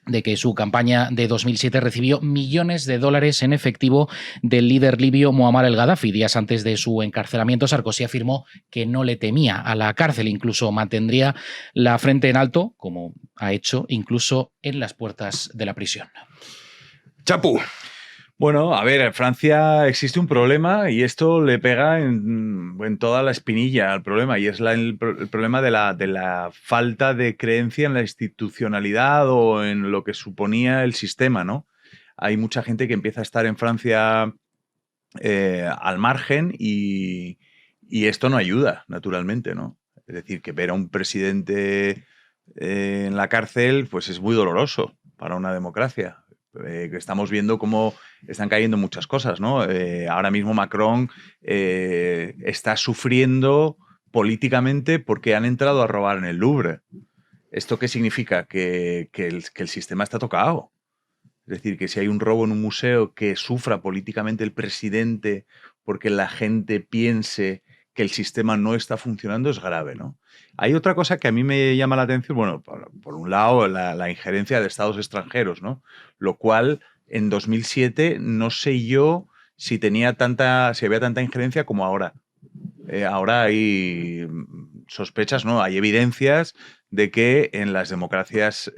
de que su campaña de 2007 recibió millones de dólares en efectivo del líder libio Muammar el Gaddafi. Días antes de su encarcelamiento, Sarkozy afirmó que no le temía a la cárcel, incluso mantendría la frente en alto, como ha hecho incluso en las puertas de la prisión. Chapu. Bueno, a ver, en Francia existe un problema y esto le pega en toda la espinilla al problema, y es el problema de la falta de creencia en la institucionalidad o en lo que suponía el sistema, ¿no? Hay mucha gente que empieza a estar en Francia al margen y esto no ayuda, naturalmente, ¿no? Es decir, que ver a un presidente en la cárcel pues es muy doloroso para una democracia. Estamos viendo cómo están cayendo muchas cosas, ¿no? Ahora mismo Macron está sufriendo políticamente porque han entrado a robar en el Louvre. ¿Esto qué significa? Que el sistema está tocado. Es decir, que si hay un robo en un museo, que sufra políticamente el presidente porque la gente piense que el sistema no está funcionando, es grave, ¿no? Hay otra cosa que a mí me llama la atención, bueno, por un lado, la injerencia de estados extranjeros, ¿no? Lo cual, en 2007, no sé yo si había tanta injerencia como ahora. Ahora hay sospechas, ¿no? Hay evidencias de que en las democracias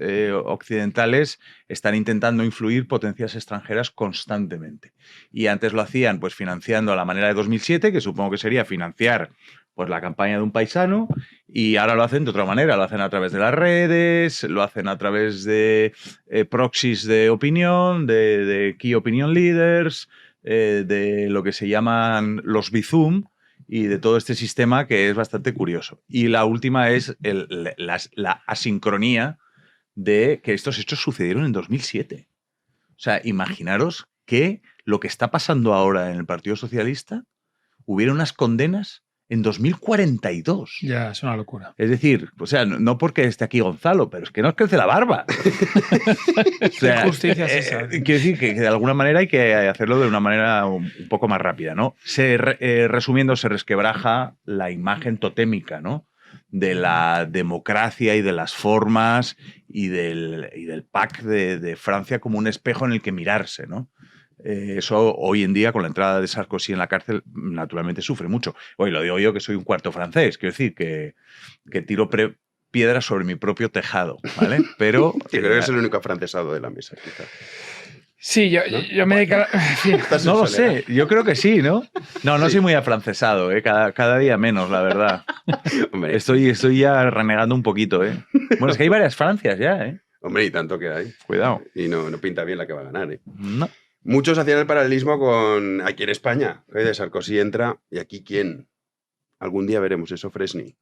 occidentales están intentando influir potencias extranjeras constantemente. Y antes lo hacían pues financiando a la manera de 2007, que supongo que sería financiar pues la campaña de un paisano, y ahora lo hacen de otra manera, lo hacen a través de las redes, lo hacen a través de proxies de opinión, de key opinion leaders, de lo que se llaman los Bizum, y de todo este sistema que es bastante curioso. Y la última es la asincronía de que estos hechos sucedieron en 2007. O sea, imaginaros que lo que está pasando ahora en el Partido Socialista hubiera unas condenas en 2042. Ya, es una locura. Es decir, o sea, no porque esté aquí Gonzalo, pero es que nos crece la barba. O sea, ¿Qué justicia es esa? Quiero decir que de alguna manera hay que hacerlo de una manera un poco más rápida, ¿no? Resumiendo, se resquebraja la imagen totémica, ¿no? De la democracia y de las formas y del PAC de Francia como un espejo en el que mirarse, ¿no? Eso hoy en día, con la entrada de Sarkozy en la cárcel, naturalmente sufre mucho. Hoy lo digo yo, que soy un cuarto francés, quiero decir que tiro piedras sobre mi propio tejado, ¿vale? Pero sí, creo que es el único afrancesado de la mesa, quizás. Sí, yo me dedico no lo sé, yo creo que sí, ¿no? No soy muy afrancesado, cada día menos, la verdad. Hombre. Estoy ya renegando un poquito, ¿eh? Bueno, es que hay varias Francias ya, ¿eh? Hombre, y tanto que hay. Cuidado. Y no pinta bien la que va a ganar, ¿eh? No. Muchos hacían el paralelismo con aquí en España. De Sarkozy entra y aquí ¿quién? Algún día veremos eso, Fresny.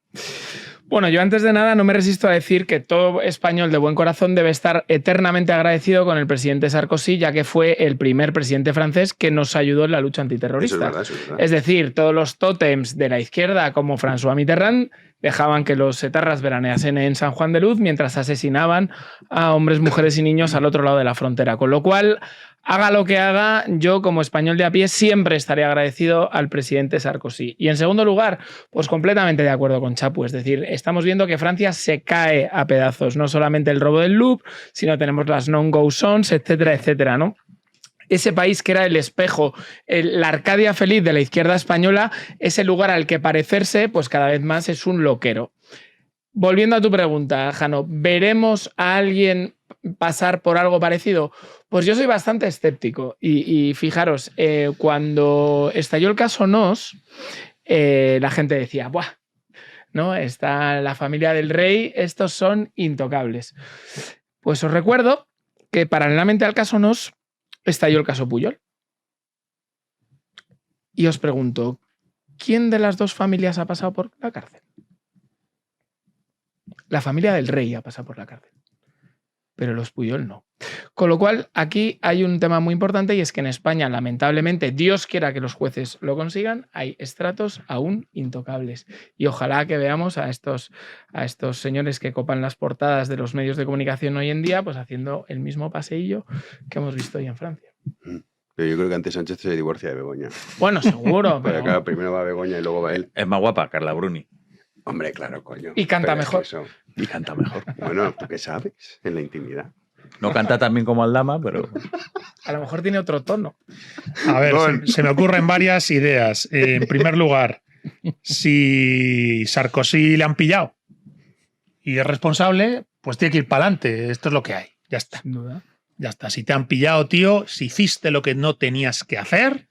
Bueno, yo antes de nada no me resisto a decir que todo español de buen corazón debe estar eternamente agradecido con el presidente Sarkozy, ya que fue el primer presidente francés que nos ayudó en la lucha antiterrorista. Eso es verdad. Es decir, todos los tótems de la izquierda, como François Mitterrand, dejaban que los etarras veraneasen en San Juan de Luz mientras asesinaban a hombres, mujeres y niños al otro lado de la frontera. Con lo cual, haga lo que haga, yo como español de a pie siempre estaré agradecido al presidente Sarkozy. Y en segundo lugar, pues completamente de acuerdo con Chapu. Es decir, estamos viendo que Francia se cae a pedazos. No solamente el robo del Louvre, sino tenemos las non-go zones, etcétera, etcétera, ¿no? Ese país que era el espejo, la Arcadia feliz de la izquierda española, ese lugar al que parecerse, pues cada vez más es un loquero. Volviendo a tu pregunta, Jano, ¿veremos a alguien pasar por algo parecido? Pues yo soy bastante escéptico. Y fijaros, cuando estalló el caso Nos, la gente decía, ¡buah! ¿No? Está la familia del rey, estos son intocables. Pues os recuerdo que paralelamente al caso Nos, estalló el caso Pujol. Y os pregunto, ¿quién de las dos familias ha pasado por la cárcel? La familia del rey ha pasado por la cárcel, pero los Pujol no. Con lo cual, aquí hay un tema muy importante, y es que en España, lamentablemente, Dios quiera que los jueces lo consigan, hay estratos aún intocables. Y ojalá que veamos a estos señores que copan las portadas de los medios de comunicación hoy en día, pues haciendo el mismo paseillo que hemos visto hoy en Francia. Pero yo creo que antes Sánchez se divorcia de Begoña. Bueno, seguro. Pero claro, primero va Begoña y luego va él. Es más guapa, Carla Bruni. Hombre, claro, coño. Y canta mejor. Y canta mejor. Bueno, ¿tú qué sabes? En la intimidad. No canta tan bien como Aldama, pero... A lo mejor tiene otro tono. A ver, se me ocurren varias ideas. En primer lugar, si Sarkozy le han pillado y es responsable, pues tiene que ir para adelante. Esto es lo que hay. Ya está. Sin duda. Ya está. Si te han pillado, tío, si hiciste lo que no tenías que hacer,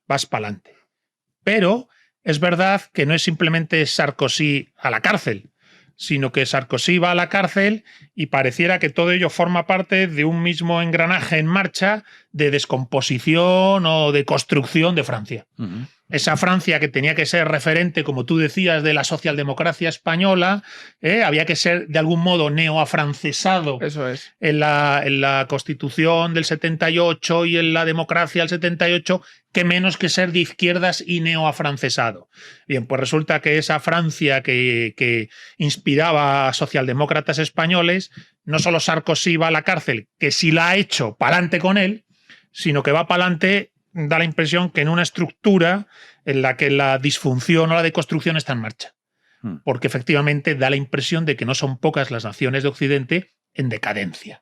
vas para adelante. Pero es verdad que no es simplemente Sarkozy a la cárcel, sino que Sarkozy va a la cárcel y pareciera que todo ello forma parte de un mismo engranaje en marcha de descomposición o de construcción de Francia. esa Francia que tenía que ser referente, como tú decías, de la socialdemocracia española, había que ser de algún modo neoafrancesado. Eso es. En la Constitución del 78 y en la democracia del 78, que menos que ser de izquierdas y neoafrancesado. Bien, pues resulta que esa Francia que inspiraba a socialdemócratas españoles, no solo Sarkozy va a la cárcel, que sí la ha hecho, pa'lante con él, sino que va pa'lante, da la impresión que en una estructura en la que la disfunción o la deconstrucción está en marcha. Porque efectivamente da la impresión de que no son pocas las naciones de Occidente en decadencia.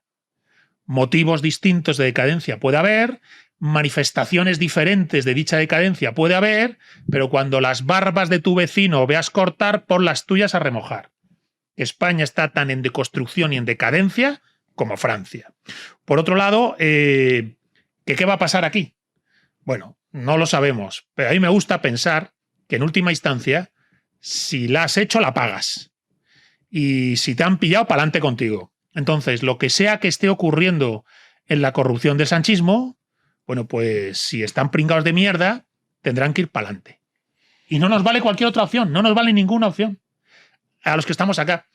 Motivos distintos de decadencia puede haber, manifestaciones diferentes de dicha decadencia puede haber, pero cuando las barbas de tu vecino veas cortar, pon las tuyas a remojar. España está tan en deconstrucción y en decadencia como Francia. Por otro lado, ¿qué va a pasar aquí? Bueno, no lo sabemos, pero a mí me gusta pensar que en última instancia, si la has hecho, la pagas. Y si te han pillado, pa'lante contigo. Entonces, lo que sea que esté ocurriendo en la corrupción del sanchismo, bueno, pues si están pringados de mierda, tendrán que ir pa'lante. Y no nos vale cualquier otra opción, no nos vale ninguna opción a los que estamos acá.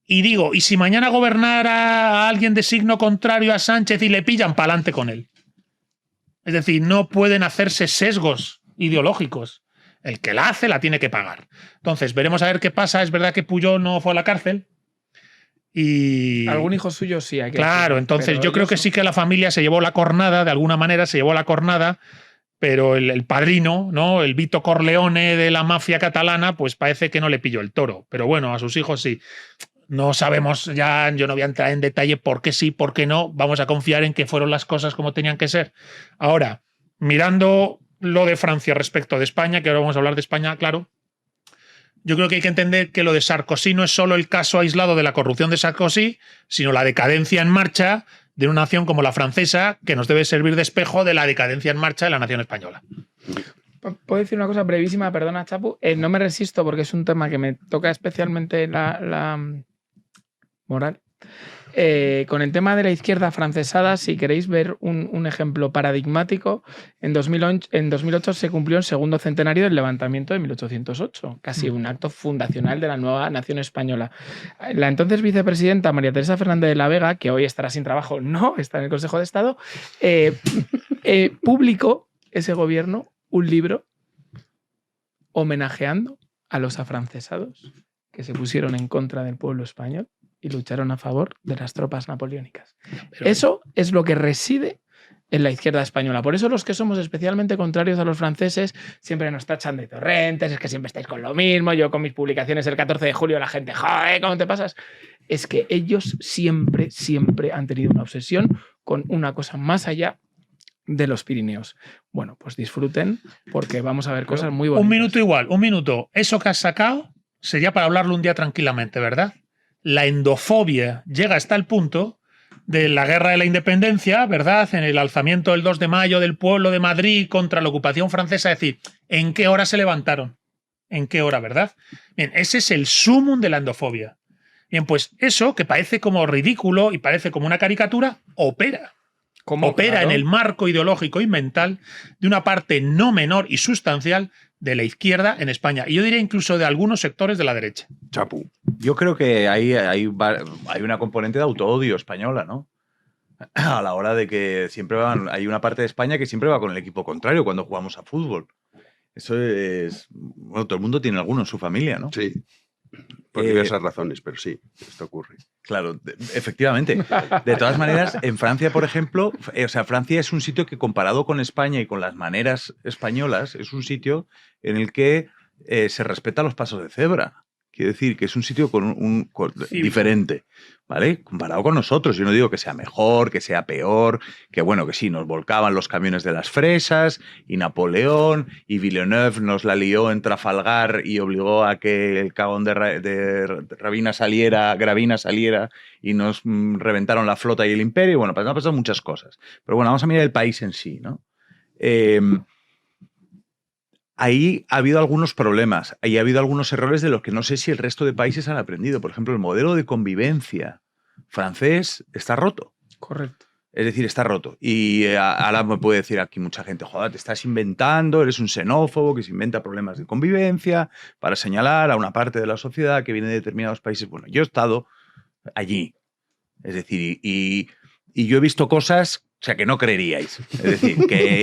Y digo, ¿y si mañana gobernara a alguien de signo contrario a Sánchez y le pillan, pa'lante con él? Es decir, no pueden hacerse sesgos ideológicos. El que la hace la tiene que pagar. Entonces, veremos a ver qué pasa. Es verdad que Pujol no fue a la cárcel. Y algún hijo suyo sí. Hay que claro, decir, entonces yo creo que sí que la familia se llevó la cornada, de alguna manera se llevó la cornada, pero el padrino, ¿no? El Vito Corleone de la mafia catalana, pues parece que no le pilló el toro. Pero bueno, a sus hijos sí. No sabemos ya, yo no voy a entrar en detalle por qué sí, por qué no. Vamos a confiar en que fueron las cosas como tenían que ser. Ahora, mirando lo de Francia respecto de España, que ahora vamos a hablar de España, claro, yo creo que hay que entender que lo de Sarkozy no es solo el caso aislado de la corrupción de Sarkozy, sino la decadencia en marcha de una nación como la francesa, que nos debe servir de espejo de la decadencia en marcha de la nación española. ¿Puedo decir una cosa brevísima? Perdona, Chapu. No me resisto porque es un tema que me toca especialmente la moral. Con el tema de la izquierda afrancesada, si queréis ver un ejemplo paradigmático, en 2008 se cumplió el segundo centenario del levantamiento de 1808, casi un acto fundacional de la nueva nación española. La entonces vicepresidenta María Teresa Fernández de la Vega, que hoy estará sin trabajo, no, está en el Consejo de Estado, publicó ese gobierno un libro homenajeando a los afrancesados que se pusieron en contra del pueblo español y lucharon a favor de las tropas napoleónicas. Eso es lo que reside en la izquierda española. Por eso los que somos especialmente contrarios a los franceses siempre nos tachan de torrentes, es que siempre estáis con lo mismo. Yo con mis publicaciones el 14 de julio la gente, joder, ¿cómo te pasas? Es que ellos siempre han tenido una obsesión con una cosa más allá de los Pirineos. Bueno, pues disfruten porque vamos a ver cosas muy bonitas. Un minuto igual, un minuto. Eso que has sacado sería para hablarlo un día tranquilamente, ¿verdad? La endofobia llega hasta el punto de la guerra de la independencia, ¿verdad? En el alzamiento del 2 de mayo del pueblo de Madrid contra la ocupación francesa, es decir, ¿en qué hora se levantaron? ¿En qué hora, verdad? Bien, ese es el sumum de la endofobia. Bien, pues eso, que parece como ridículo y parece como una caricatura, opera. Opera en el marco ideológico y mental de una parte no menor y sustancial de la izquierda en España. Y yo diría incluso de algunos sectores de la derecha. Chapu. Yo creo que hay una componente de autoodio española, ¿no? A la hora de que siempre hay una parte de España que siempre va con el equipo contrario cuando jugamos a fútbol. Eso es... Bueno, todo el mundo tiene alguno en su familia, ¿no? Sí. Por diversas razones, pero sí, esto ocurre. Claro, efectivamente. De todas maneras, en Francia, por ejemplo, Francia es un sitio que comparado con España y con las maneras españolas, es un sitio en el que se respetan los pasos de cebra. Quiere decir que es un sitio diferente, ¿vale? Comparado con nosotros. Yo no digo que sea mejor, que sea peor, que bueno, que sí, nos volcaban los camiones de las fresas y Napoleón y Villeneuve nos la lió en Trafalgar y obligó a que el cagón de Gravina saliera y nos reventaron la flota y el imperio. Y bueno, pues han pasado muchas cosas. Pero bueno, vamos a mirar el país en sí, ¿no? Ahí ha habido algunos problemas, ahí ha habido algunos errores de los que no sé si el resto de países han aprendido. Por ejemplo, el modelo de convivencia francés está roto. Correcto. Es decir, está roto. Y ahora me puede decir aquí mucha gente, joder, te estás inventando, eres un xenófobo que se inventa problemas de convivencia para señalar a una parte de la sociedad que viene de determinados países. Bueno, yo he estado allí. Es decir, y yo he visto cosas, o sea, que no creeríais. Es decir,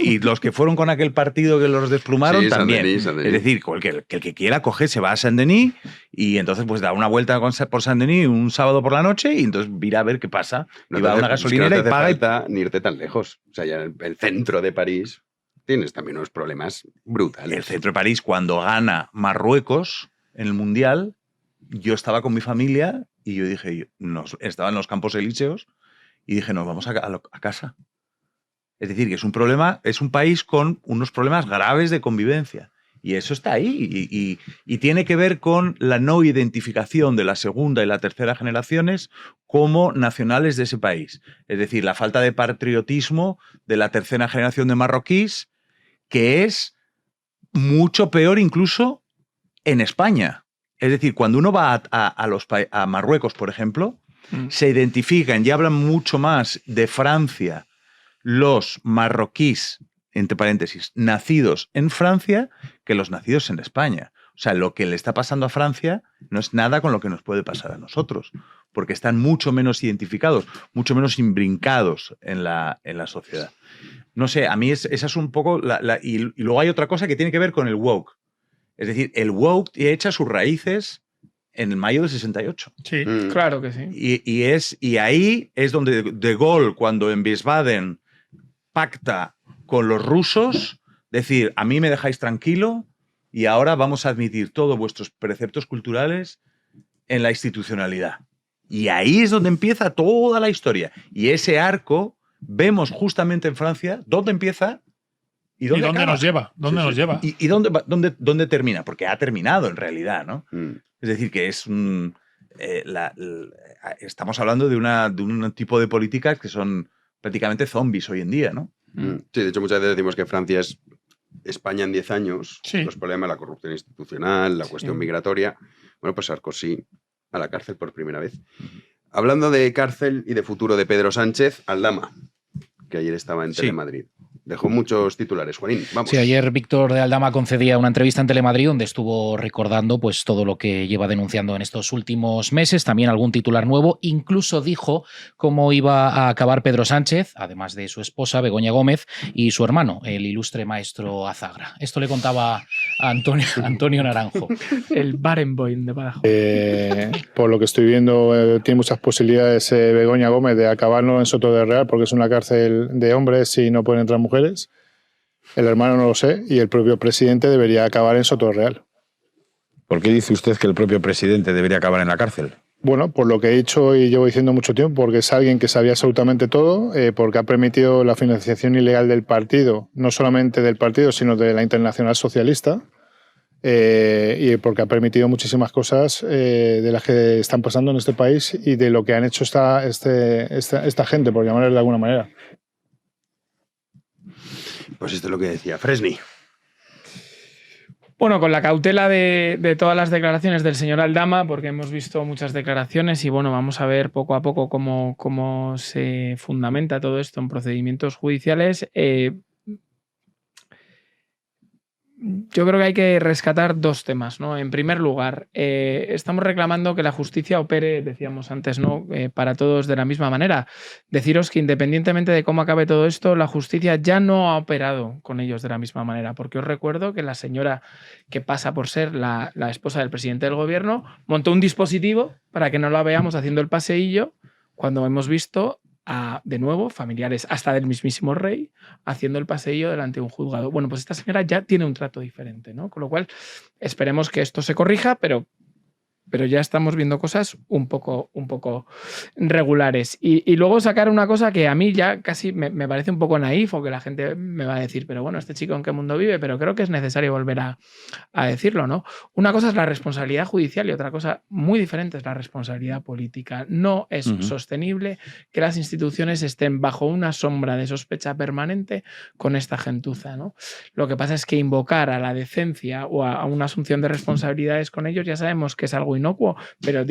y los que fueron con aquel partido que los desplumaron también. Saint-Denis. Es decir, el que quiera coger se va a Saint-Denis y entonces pues da una vuelta por Saint-Denis un sábado por la noche y entonces mira a ver qué pasa. No y va a una gasolinera y paga. falta ni irte tan lejos. O sea, ya en el centro de París tienes también unos problemas brutales. El centro de París, cuando gana Marruecos en el Mundial, yo estaba con mi familia y yo dije, estaba en los Campos Elíseos y dije, nos vamos a casa. Es decir, que es un problema, es un país con unos problemas graves de convivencia. Y eso está ahí. Y tiene que ver con la no identificación de la segunda y la tercera generaciones como nacionales de ese país. Es decir, la falta de patriotismo de la tercera generación de marroquíes, que es mucho peor incluso en España. Es decir, cuando uno va a Marruecos, por ejemplo, se identifican y hablan mucho más de Francia los marroquíes, entre paréntesis, nacidos en Francia que los nacidos en España. O sea, lo que le está pasando a Francia no es nada con lo que nos puede pasar a nosotros, porque están mucho menos identificados, mucho menos imbrincados en la sociedad. No sé, a mí esa es un poco... y luego hay otra cosa que tiene que ver con el woke. Es decir, el woke echa sus raíces en el mayo del 68. Sí, claro que sí. Y ahí es donde De Gaulle, cuando en Wiesbaden pacta con los rusos, decir, a mí me dejáis tranquilo y ahora vamos a admitir todos vuestros preceptos culturales en la institucionalidad. Y ahí es donde empieza toda la historia. Y ese arco vemos justamente en Francia dónde empieza y dónde acaba. Nos lleva. Nos lleva. Y dónde termina, porque ha terminado en realidad, ¿no? Es decir, que es estamos hablando de un tipo de políticas que son prácticamente zombies hoy en día, ¿no? Sí, de hecho muchas veces decimos que Francia es España en 10 años. Sí. Los problemas, la corrupción institucional, la cuestión migratoria. Bueno, pues Sarkozy a la cárcel por primera vez. Hablando de cárcel y de futuro de Pedro Sánchez, Aldama, que ayer estaba en Telemadrid. Dejó muchos titulares. Juanín, vamos. Sí, ayer Víctor de Aldama concedía una entrevista en Telemadrid donde estuvo recordando pues, todo lo que lleva denunciando en estos últimos meses, también algún titular nuevo. Incluso dijo cómo iba a acabar Pedro Sánchez, además de su esposa Begoña Gómez y su hermano, el ilustre maestro Azagra. Esto le contaba a Antonio Naranjo. El Barenboim de Badajoz. Por lo que estoy viendo, tiene muchas posibilidades Begoña Gómez de acabarlo en Soto de Real, porque es una cárcel de hombres y no pueden entrar mujeres. El hermano no lo sé, y el propio presidente debería acabar en Soto de Real. ¿Por qué dice usted que el propio presidente debería acabar en la cárcel? Bueno, por lo que he dicho y llevo diciendo mucho tiempo, porque es alguien que sabía absolutamente todo, porque ha permitido la financiación ilegal del partido, no solamente del partido, sino de la Internacional Socialista, y porque ha permitido muchísimas cosas de las que están pasando en este país y de lo que han hecho esta gente, por llamarles de alguna manera. Pues esto es lo que decía Fresny. Bueno, con la cautela de todas las declaraciones del señor Aldama, porque hemos visto muchas declaraciones y bueno, vamos a ver poco a poco cómo se fundamenta todo esto en procedimientos judiciales. Yo creo que hay que rescatar dos temas, ¿no? En primer lugar, estamos reclamando que la justicia opere, decíamos antes, ¿no? Para todos de la misma manera. Deciros que independientemente de cómo acabe todo esto, la justicia ya no ha operado con ellos de la misma manera, porque os recuerdo que la señora que pasa por ser la esposa del presidente del gobierno montó un dispositivo para que no la veamos haciendo el paseillo cuando hemos visto de nuevo, familiares hasta del mismísimo rey, haciendo el paseillo delante de un juzgado. Bueno, pues esta señora ya tiene un trato diferente, ¿no? Con lo cual, esperemos que esto se corrija, pero ya estamos viendo cosas un poco regulares. Y luego sacar una cosa que a mí ya casi me parece un poco naif, o que la gente me va a decir, pero bueno, este chico en qué mundo vive, pero creo que es necesario volver a decirlo, ¿no? Una cosa es la responsabilidad judicial y otra cosa muy diferente es la responsabilidad política. No es sostenible que las instituciones estén bajo una sombra de sospecha permanente con esta gentuza, ¿no? Lo que pasa es que invocar a la decencia o a una asunción de responsabilidades con ellos ya sabemos que es algo inocuo, pero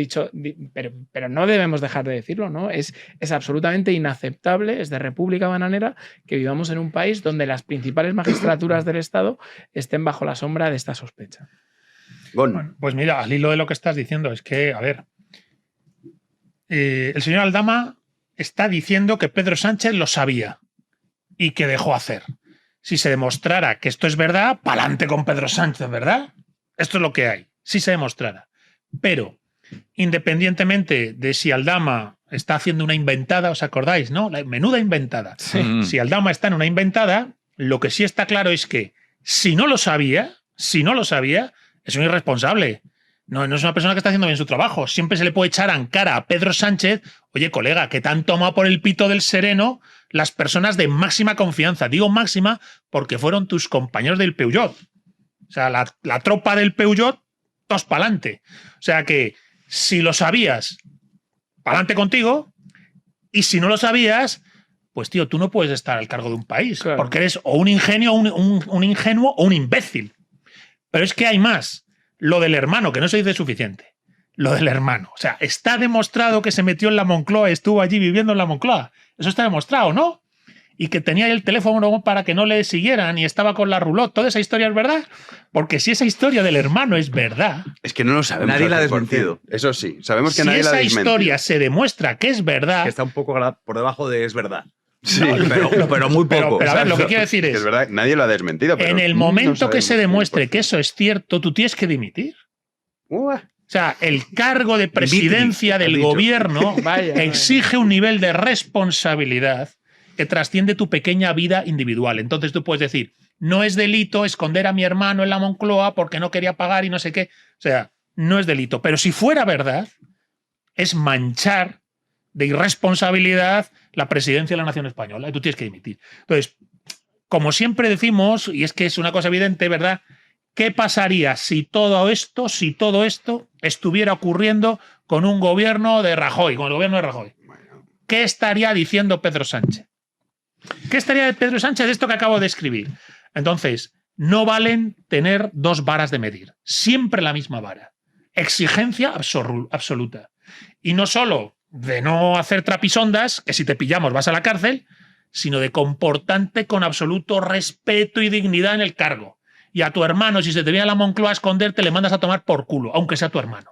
pero no debemos dejar de decirlo, ¿no? Es absolutamente inaceptable, es de República Bananera que vivamos en un país donde las principales magistraturas del Estado estén bajo la sombra de esta sospecha. Bueno, pues mira, al hilo de lo que estás diciendo, es que, a ver, el señor Aldama está diciendo que Pedro Sánchez lo sabía y que dejó hacer. Si se demostrara que esto es verdad, pa'lante con Pedro Sánchez, ¿verdad? Esto es lo que hay, si se demostrara. Pero, independientemente de si Aldama está haciendo una inventada, ¿os acordáis, no? La menuda inventada. Sí. Si Aldama está en una inventada, lo que sí está claro es que si no lo sabía, es un irresponsable. No es una persona que está haciendo bien su trabajo. Siempre se le puede echar en cara a Pedro Sánchez, oye, colega, que te han tomado por el pito del sereno las personas de máxima confianza. Digo máxima porque fueron tus compañeros del Peugeot. O sea, la tropa del Peugeot, todos pa'lante. O sea que si lo sabías, pa'lante contigo, y si no lo sabías, pues tío, tú no puedes estar al cargo de un país, claro, porque eres o un ingenio, un ingenuo o un imbécil. Pero es que hay más. Lo del hermano, que no se dice suficiente. Lo del hermano. O sea, está demostrado que se metió en la Moncloa, estuvo allí viviendo en la Moncloa. Eso está demostrado, ¿no? Y que tenía el teléfono para que no le siguieran y estaba con la roulotte. ¿Toda esa historia es verdad? Porque si esa historia del hermano es verdad... Es que no lo sabemos. Nadie la ha desmentido. Eso sí, sabemos que nadie la ha desmentido. Si esa historia se demuestra que es verdad... Que está un poco por debajo de es verdad. Sí, no, pero muy poco. Pero a ver, lo que quiero decir es verdad, nadie lo ha desmentido. Pero en el momento que se demuestre que eso es cierto, tú tienes que dimitir. O sea, el cargo de presidencia del gobierno exige un nivel de responsabilidad que trasciende tu pequeña vida individual. Entonces tú puedes decir, no es delito esconder a mi hermano en la Moncloa porque no quería pagar y no sé qué. O sea, no es delito. Pero si fuera verdad, es manchar de irresponsabilidad la presidencia de la nación española y tú tienes que dimitir. Entonces, como siempre decimos, y es que es una cosa evidente, ¿verdad? ¿Qué pasaría si todo esto estuviera ocurriendo con un gobierno de Rajoy, con el gobierno de Rajoy? ¿Qué estaría diciendo Pedro Sánchez? ¿Qué estaría de Pedro Sánchez de esto que acabo de escribir? Entonces, no valen tener dos varas de medir, siempre la misma vara. Exigencia absoluta. Y no solo de no hacer trapisondas, que si te pillamos vas a la cárcel, sino de comportarte con absoluto respeto y dignidad en el cargo. Y a tu hermano, si se te viene a la Moncloa a esconderte, le mandas a tomar por culo, aunque sea tu hermano.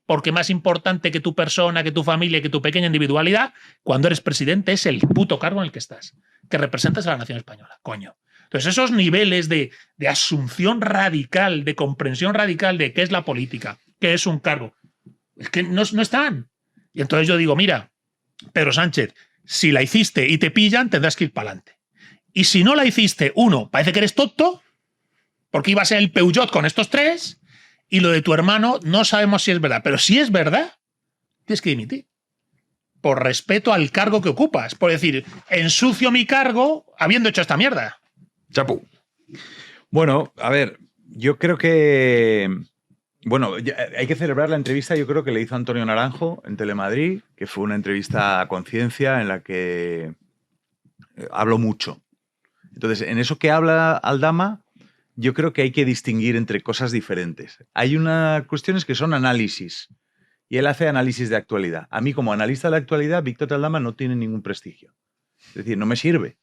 Porque más importante que tu persona, que tu familia, que tu pequeña individualidad, cuando eres presidente es el puto cargo en el que estás, que representas a la nación española, coño. Entonces esos niveles de asunción radical, de comprensión radical de qué es la política, qué es un cargo, es que no están. Y entonces yo digo, mira, Pedro Sánchez, si la hiciste y te pillan, tendrás que ir para adelante. Y si no la hiciste, uno, parece que eres tonto, porque iba a ser el Peugeot con estos tres, y lo de tu hermano no sabemos si es verdad. Pero si es verdad, tienes que dimitir. Por respeto al cargo que ocupas. Por decir, ensucio mi cargo habiendo hecho esta mierda. Chapu. Bueno, a ver, yo creo que... Bueno, hay que celebrar la entrevista, yo creo que le hizo Antonio Naranjo en Telemadrid, que fue una entrevista a conciencia en la que habló mucho. Entonces, en eso que habla Aldama, yo creo que hay que distinguir entre cosas diferentes. Hay unas cuestiones que son análisis, y él hace análisis de actualidad. A mí, como analista de la actualidad, Víctor Aldama no tiene ningún prestigio. Es decir, no me sirve.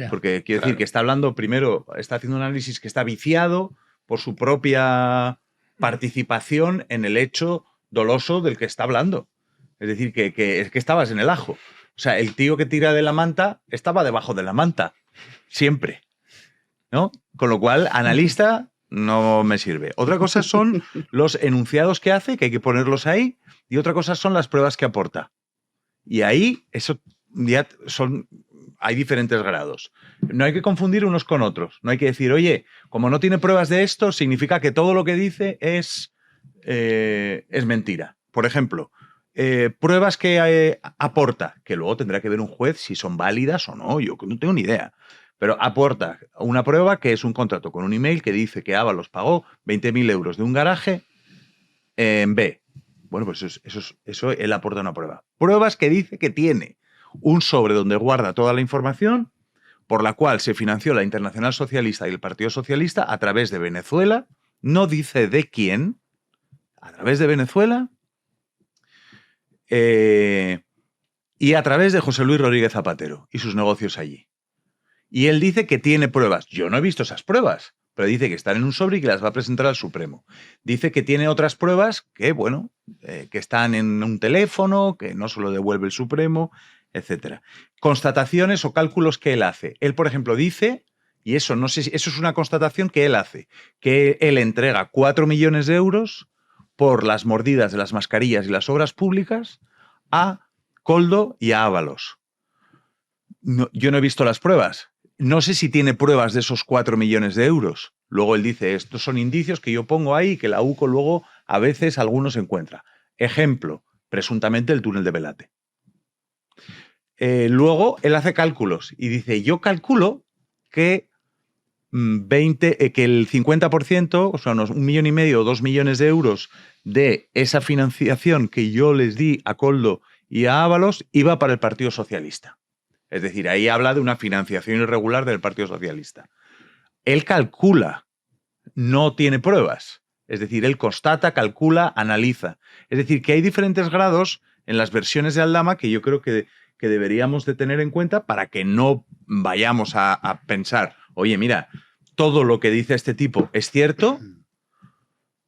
Porque quiero decir que está hablando, primero, está haciendo un análisis que está viciado por su propia participación en el hecho doloso del que está hablando. Es decir, que es que estabas en el ajo. O sea, el tío que tira de la manta estaba debajo de la manta. Siempre. ¿No? Con lo cual, analista no me sirve. Otra cosa son los enunciados que hace, que hay que ponerlos ahí, y otra cosa son las pruebas que aporta. Y ahí eso ya hay diferentes grados. No hay que confundir unos con otros. No hay que decir, oye, como no tiene pruebas de esto, significa que todo lo que dice es mentira. Por ejemplo, pruebas que aporta, que luego tendrá que ver un juez si son válidas o no, yo no tengo ni idea. Pero aporta una prueba que es un contrato con un email que dice que Ábalos pagó 20.000 euros de un garaje en B. Bueno, pues eso él aporta una prueba. Pruebas que dice que tiene un sobre donde guarda toda la información por la cual se financió la Internacional Socialista y el Partido Socialista a través de Venezuela, no dice de quién, a través de Venezuela, y a través de José Luis Rodríguez Zapatero y sus negocios allí. Y él dice que tiene pruebas. Yo no he visto esas pruebas, pero dice que están en un sobre y que las va a presentar al Supremo. Dice que tiene otras pruebas que, bueno, que están en un teléfono, que no se lo devuelve el Supremo, etc. Constataciones o cálculos que él hace. Él, por ejemplo, dice, y eso no sé si eso es una constatación que él hace, que él entrega 4 millones de euros por las mordidas de las mascarillas y las obras públicas a Koldo y a Ábalos. No, yo no he visto las pruebas. No sé si tiene pruebas de esos 4 millones de euros. Luego él dice, estos son indicios que yo pongo ahí y que la UCO luego a veces algunos encuentra. Ejemplo, presuntamente el túnel de Belate. Luego él hace cálculos y dice, yo calculo que, que el 50%, o sea, unos 1,5 millones o 2 millones de euros de esa financiación que yo les di a Koldo y a Ábalos iba para el Partido Socialista. Es decir, ahí habla de una financiación irregular del Partido Socialista. Él calcula, no tiene pruebas. Es decir, él constata, calcula, analiza. Es decir, que hay diferentes grados en las versiones de Aldama que yo creo que deberíamos de tener en cuenta para que no vayamos a pensar, oye, mira, todo lo que dice este tipo es cierto,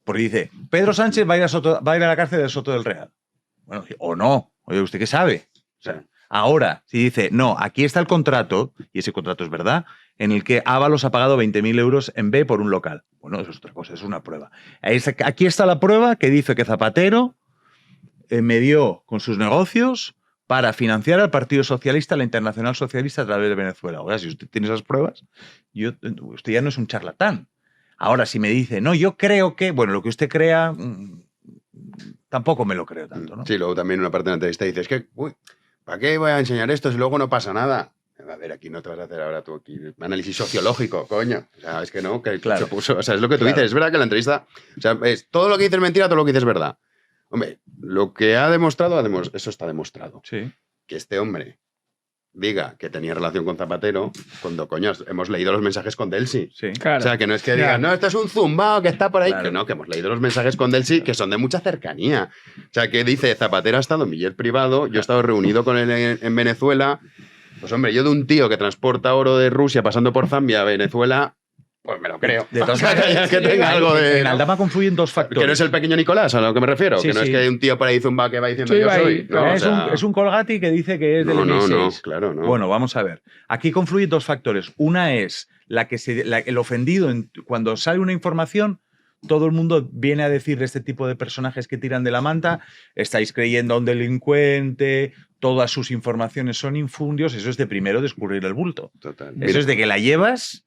porque dice, Pedro Sánchez va a ir a la cárcel de Soto del Real. Bueno, o no. Oye, ¿usted qué sabe? O sea, ahora, si dice, no, aquí está el contrato, y ese contrato es verdad, en el que Ábalos ha pagado 20.000 euros en B por un local. Bueno, eso es otra cosa, es una prueba. Aquí está la prueba que dice que Zapatero me dio con sus negocios para financiar al Partido Socialista, la Internacional Socialista a través de Venezuela. Ahora, si usted tiene esas pruebas, usted ya no es un charlatán. Ahora, si me dice, no, yo creo que, bueno, lo que usted crea, tampoco me lo creo tanto, ¿no? Sí, luego también una parte de la entrevista dice, es que, uy, ¿para qué voy a enseñar esto si luego no pasa nada? A ver, aquí no te vas a hacer ahora tú aquí análisis sociológico, coño. O sea, es que no, que claro. Se puso, o sea, es lo que tú dices. Es verdad que la entrevista, o sea, es todo lo que dices es mentira, todo lo que dices es verdad. Hombre, lo que ha demostrado, eso está demostrado. Sí. Que este hombre diga que tenía relación con Zapatero cuando, coño, hemos leído los mensajes con Delcy. Sí. Claro. O sea, que no es que digan, no, esto es un zumbao que está por ahí. Claro. Que no, que hemos leído los mensajes con Delcy que son de mucha cercanía. O sea, que dice, Zapatero ha estado en mi jet privado, yo he estado reunido con él en Venezuela. Pues hombre, yo de un tío que transporta oro de Rusia pasando por Zambia a Venezuela, pues me lo creo. De todas maneras, que tenga algo de... En Aldama confluyen dos factores. Que no es el pequeño Nicolás, a lo que me refiero. Sí, que no sí. es que hay un tío por ahí zumba que va diciendo Sí, yo va soy. ahí. No, Es un Colgati que dice que es del no, MI6. no, claro, no. Bueno, vamos a ver. Aquí confluyen dos factores. Una es el ofendido. Cuando sale una información, todo el mundo viene a decir este tipo de personajes que tiran de la manta, estáis creyendo a un delincuente, todas sus informaciones son infundios. Eso es de primero de escurrir el bulto. Total. Eso es de que la llevas...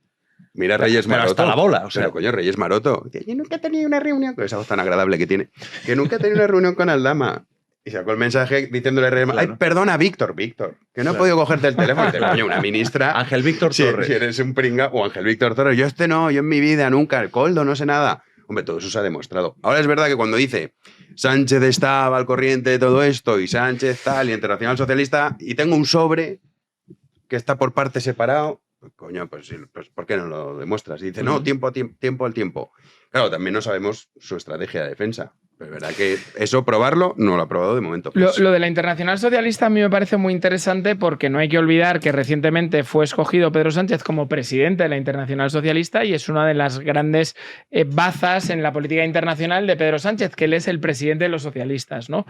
Mira Reyes pero Maroto. hasta la bola, o sea. Pero, coño, Reyes Maroto. Dice, yo nunca he tenido una reunión, con esa voz tan agradable que tiene, que nunca he tenido una reunión con Aldama. Y sacó el mensaje diciéndole a Reyes Maroto, ay, perdona, Víctor, que no he podido cogerte el teléfono. Y te, coño, una ministra. Ángel Víctor Torres. Si eres un pringa, o Ángel Víctor Torres. Yo no, yo en mi vida nunca, el Koldo, no sé nada. Hombre, todo eso se ha demostrado. Ahora es verdad que cuando dice Sánchez estaba al corriente de todo esto y Sánchez tal y Internacional Socialista y tengo un sobre que está por parte separado, pues, coño, pues ¿por qué no lo demuestras? Y dice, no, tiempo al tiempo. Claro, también no sabemos su estrategia de defensa. Pero es verdad que eso, probarlo, no lo ha probado de momento. Pues. Lo de la Internacional Socialista a mí me parece muy interesante porque no hay que olvidar que recientemente fue escogido Pedro Sánchez como presidente de la Internacional Socialista y es una de las grandes bazas en la política internacional de Pedro Sánchez, que él es el presidente de los socialistas, ¿no?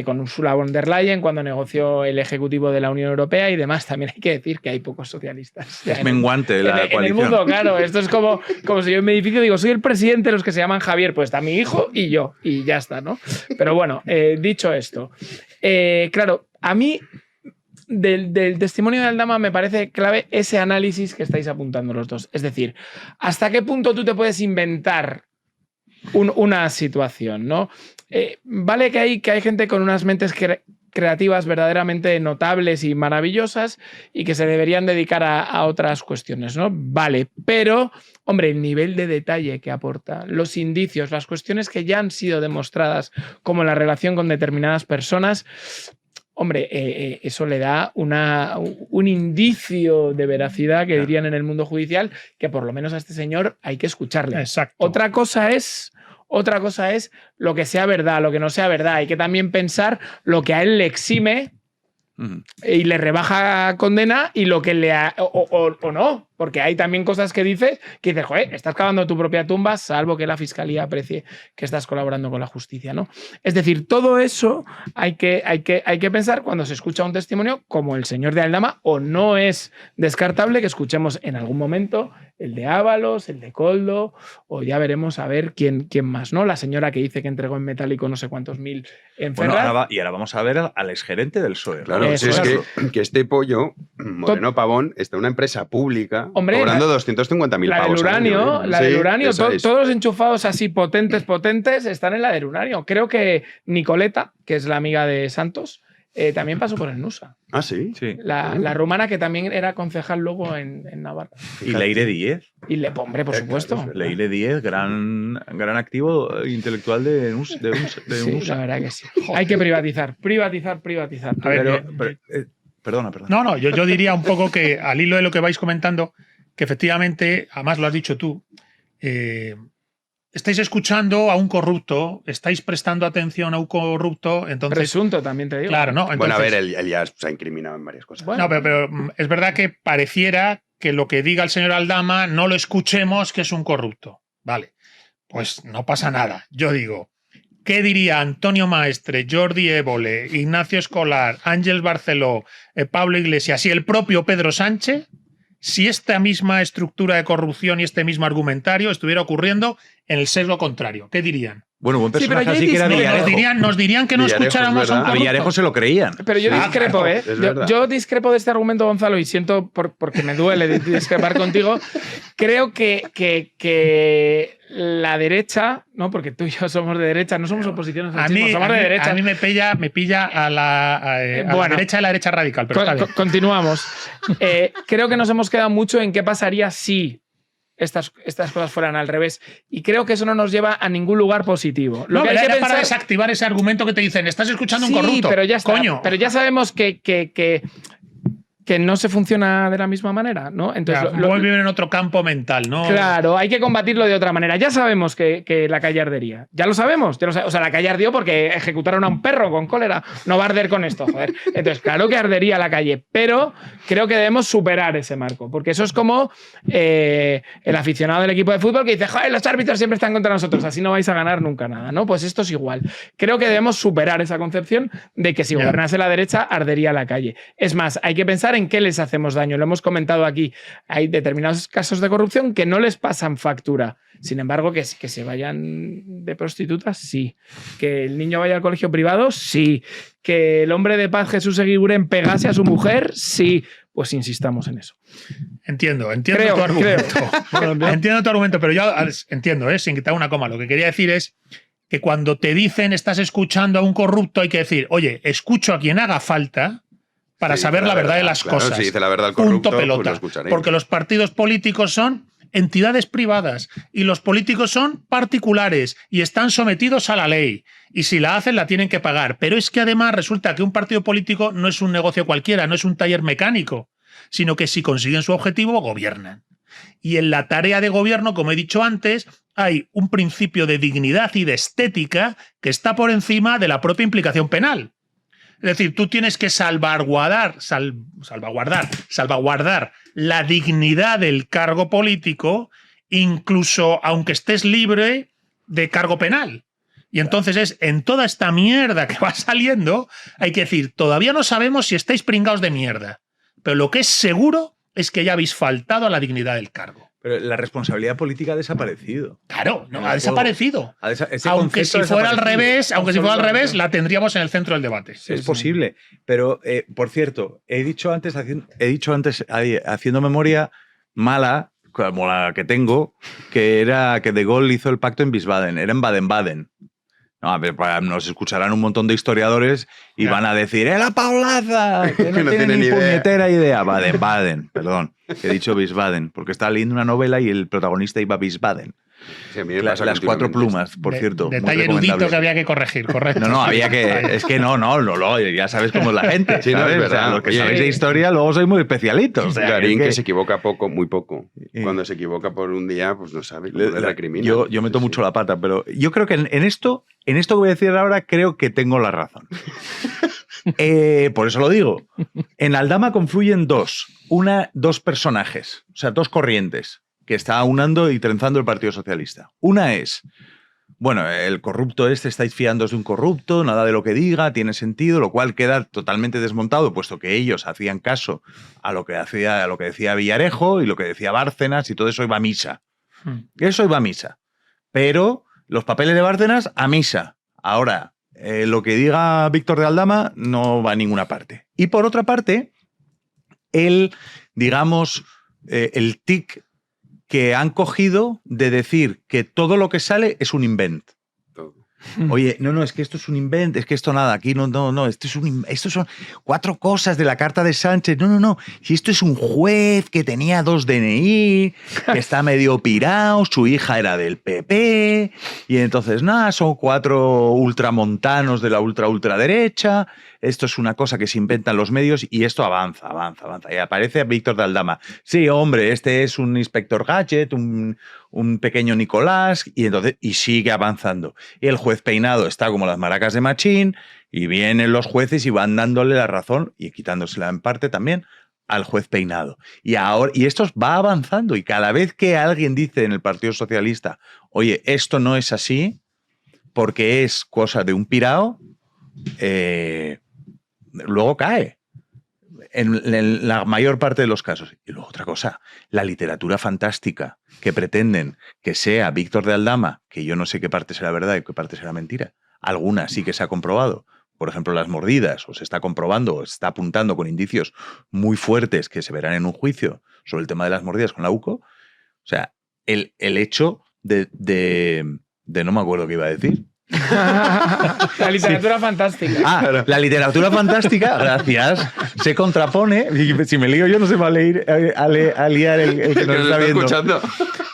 Con Ursula von der Leyen cuando negoció el Ejecutivo de la Unión Europea y demás. También hay que decir que hay pocos socialistas. Es menguante la coalición. En el mundo, claro. Esto es como si yo en mi edificio digo, soy el presidente de los que se llaman Javier, pues está mi hijo y yo. Y ya está, ¿no? Pero bueno, dicho esto, claro, a mí del testimonio de Aldama me parece clave ese análisis que estáis apuntando los dos. Es decir, ¿hasta qué punto tú te puedes inventar una situación, ¿no? Vale que hay gente con unas mentes creativas verdaderamente notables y maravillosas y que se deberían dedicar a otras cuestiones, ¿no? Vale, pero, hombre, el nivel de detalle que aporta, los indicios, las cuestiones que ya han sido demostradas, como la relación con determinadas personas, hombre, eso le da un indicio de veracidad que dirían en el mundo judicial que por lo menos a este señor hay que escucharle. Exacto. Otra cosa es Otra cosa es lo que sea verdad, lo que no sea verdad. Hay que también pensar lo que a él le exime y le rebaja condena y lo que le o no, porque hay también cosas que dices joder, estás cavando tu propia tumba, salvo que la fiscalía aprecie que estás colaborando con la justicia, ¿no? Es decir, todo eso hay que pensar cuando se escucha un testimonio como el señor de Aldama, o no es descartable que escuchemos en algún momento el de Ábalos, el de Koldo, o ya veremos a ver quién más, ¿no? La señora que dice que entregó en metálico no sé cuántos mil en Ferraz. Y ahora vamos a ver al exgerente del PSOE. Claro, si es que este pollo, Moreno Pavón, está en una empresa pública cobrando 250.000 pavos. La del uranio, todos los enchufados así potentes están en la del uranio. Creo que Nicoleta, que es la amiga de Santos, también pasó por el Nusa. Ah, sí. La rumana que también era concejal luego en Navarra. Y Leire Díez. Hombre, por supuesto. Leire Díez, gran activo intelectual de USA. La verdad que sí. Hay que privatizar. A ver, perdona. No, yo diría un poco que al hilo de lo que vais comentando, que efectivamente, además lo has dicho tú, estáis escuchando a un corrupto, estáis prestando atención a un corrupto, entonces... Presunto, también te digo. Claro, ¿no? Entonces, bueno, a ver, él ya se ha incriminado en varias cosas. No, pero es verdad que pareciera que lo que diga el señor Aldama no lo escuchemos, que es un corrupto. Vale, pues no pasa nada. Yo digo, ¿qué diría Antonio Maestre, Jordi Évole, Ignacio Escolar, Ángel Barceló, Pablo Iglesias y el propio Pedro Sánchez si esta misma estructura de corrupción y este mismo argumentario estuviera ocurriendo en el sesgo contrario? ¿Qué dirían? Bueno, buen personaje así que era Villarejo. Nos dirían que no escucháramos a un corrupto. A Villarejo se lo creían. Pero yo discrepo, claro, yo discrepo de este argumento, Gonzalo, y siento porque me duele discrepar contigo. Creo que la derecha, ¿no? Porque tú y yo somos de derecha, no somos oposiciones, somos de derecha. A mí me pilla a la derecha de la derecha radical, pero está bien. Continuamos. Creo que nos hemos quedado mucho en qué pasaría si estas cosas fueran al revés. Y creo que eso no nos lleva a ningún lugar positivo. Lo que hay que pensar... para desactivar ese argumento que te dicen, estás escuchando un corrupto. Pero ya está. Coño. Pero ya sabemos que no se funciona de la misma manera, ¿no? Entonces, viven en otro campo mental, ¿no? Claro, hay que combatirlo de otra manera. Ya sabemos que la calle ardería. Ya lo sabemos. O sea, la calle ardió porque ejecutaron a un perro con cólera. No va a arder con esto, joder. Entonces, claro que ardería la calle, pero creo que debemos superar ese marco, porque eso es como el aficionado del equipo de fútbol que dice, joder, los árbitros siempre están contra nosotros, así no vais a ganar nunca nada, ¿no? Pues esto es igual. Creo que debemos superar esa concepción de que si gobernase la derecha, ardería la calle. Es más, hay que pensar en qué les hacemos daño. Lo hemos comentado aquí. Hay determinados casos de corrupción que no les pasan factura. Sin embargo, que se vayan de prostitutas, sí. Que el niño vaya al colegio privado, sí. Que el hombre de paz Jesús Eguiguren pegase a su mujer, sí. Pues insistamos en eso. Entiendo tu argumento. Entiendo tu argumento, pero yo entiendo, sin quitar una coma. Lo que quería decir es que cuando te dicen estás escuchando a un corrupto, hay que decir, oye, escucho a quien haga falta para saber la verdad de las cosas. Si dice la verdad el corrupto, punto pelota. Pues lo escucharé. Porque los partidos políticos son entidades privadas y los políticos son particulares y están sometidos a la ley. Y si la hacen, la tienen que pagar. Pero es que además resulta que un partido político no es un negocio cualquiera, no es un taller mecánico, sino que si consiguen su objetivo, gobiernan. Y en la tarea de gobierno, como he dicho antes, hay un principio de dignidad y de estética que está por encima de la propia implicación penal. Es decir, tú tienes que salvaguardar la dignidad del cargo político, incluso aunque estés libre de cargo penal. Y entonces en toda esta mierda que va saliendo, hay que decir, todavía no sabemos si estáis pringados de mierda, pero lo que es seguro es que ya habéis faltado a la dignidad del cargo. Pero la responsabilidad política ha desaparecido. Claro, no, ha desaparecido. Aunque si fuera al revés, la tendríamos en el centro del debate. Es posible. Pero, por cierto, he dicho antes, haciendo memoria mala, como la que tengo, que era que De Gaulle hizo el pacto en Wiesbaden. Era en Baden-Baden. No, a ver, nos escucharán un montón de historiadores y van a decir ¡la Paulaza! Que no tienen ni puñetera idea. Baden-Baden, perdón. He dicho Wiesbaden, porque estaba leyendo una novela y el protagonista iba a Wiesbaden. Sí, a mí me pasa Las 4 plumas, por cierto. muy Detalle erudito recomendable. que había que corregir, correcto. No, había que. Es que no, ya sabes cómo es la gente. Sí, no, ¿sabes? es verdad. O sea, los que Oye, sabéis de historia, luego sois muy especialitos. O sea, Garín es que se equivoca poco, muy poco. Sí. Cuando se equivoca por un día, pues no sabe cómo le recrimina. Yo meto mucho la pata, pero yo creo que en esto que voy a decir ahora, creo que tengo la razón. Por eso lo digo. En Aldama confluyen dos personajes, o sea, dos corrientes que está aunando y trenzando el Partido Socialista. Una es, bueno, el corrupto estáis fiándoos de un corrupto, nada de lo que diga tiene sentido, lo cual queda totalmente desmontado, puesto que ellos hacían caso a lo que decía Villarejo y lo que decía Bárcenas, y todo eso iba a misa. Eso iba a misa. Pero los papeles de Bárcenas a misa. Ahora, lo que diga Víctor de Aldama no va a ninguna parte. Y por otra parte, el tic que han cogido de decir que todo lo que sale es un invent. Oye, no, es que esto es un invent, es que esto nada, aquí no, esto son 4 cosas de la carta de Sánchez, no, si esto es un juez que tenía 2 DNI, que está medio pirado, su hija era del PP, y entonces nada, son 4 ultramontanos de la ultraderecha, esto es una cosa que se inventan los medios y esto avanza, y aparece Víctor de Aldama. Sí, hombre, este es un inspector Gadget, un pequeño Nicolás, y sigue avanzando. Y el juez Peinado está como las maracas de Machín, y vienen los jueces y van dándole la razón, y quitándosela en parte también, al juez Peinado. Y esto va avanzando, y cada vez que alguien dice en el Partido Socialista, oye, esto no es así, porque es cosa de un pirao, luego cae. En la mayor parte de los casos. Y luego otra cosa, la literatura fantástica que pretenden que sea Víctor de Aldama, que yo no sé qué parte será verdad y qué parte será mentira. Alguna sí que se ha comprobado. Por ejemplo, las mordidas, o se está comprobando, o se está apuntando con indicios muy fuertes que se verán en un juicio sobre el tema de las mordidas con la UCO. O sea, el hecho de no me acuerdo qué iba a decir. La literatura fantástica. La literatura fantástica, gracias, se contrapone. Si me lío yo no se va a liar el que nos está viendo. Escuchando.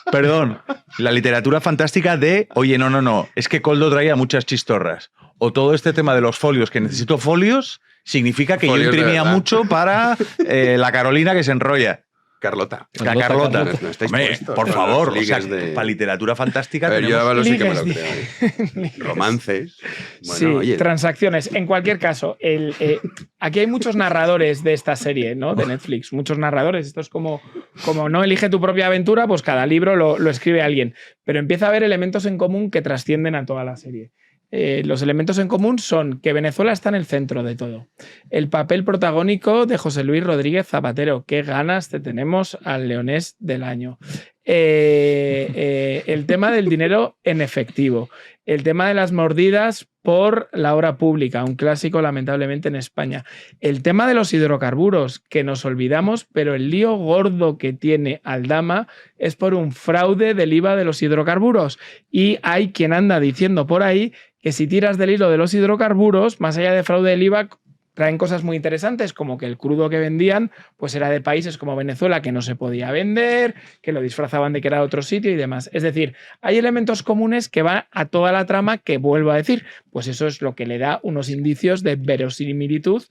Perdón. La literatura fantástica de, oye, no, es que Koldo traía muchas chistorras. O todo este tema de los folios, que necesito folios, significa que folios yo imprimía mucho para la Carolina que se enrolla. Carlota. La Carlota. No estáis Hombre, puestos, por favor, o sea, de... para literatura fantástica pero tenemos... yo a lo sí que me lo creo. Romances. Bueno, sí, oye. transacciones. En cualquier caso, aquí hay muchos narradores de esta serie, ¿no? De Netflix. Muchos narradores. Esto es como no elige tu propia aventura, pues cada libro lo escribe alguien. Pero empieza a haber elementos en común que trascienden a toda la serie. Los elementos en común son que Venezuela está en el centro de todo. El papel protagónico de José Luis Rodríguez Zapatero. Qué ganas te tenemos al leonés del año. El tema del dinero en efectivo. El tema de las mordidas por la obra pública, un clásico lamentablemente en España. El tema de los hidrocarburos, que nos olvidamos, pero el lío gordo que tiene Aldama es por un fraude del IVA de los hidrocarburos. Y hay quien anda diciendo por ahí que si tiras del hilo de los hidrocarburos, más allá de fraude del IVA, traen cosas muy interesantes, como que el crudo que vendían pues era de países como Venezuela, que no se podía vender, que lo disfrazaban de que era de otro sitio y demás. Es decir, hay elementos comunes que van a toda la trama que, vuelvo a decir, pues eso es lo que le da unos indicios de verosimilitud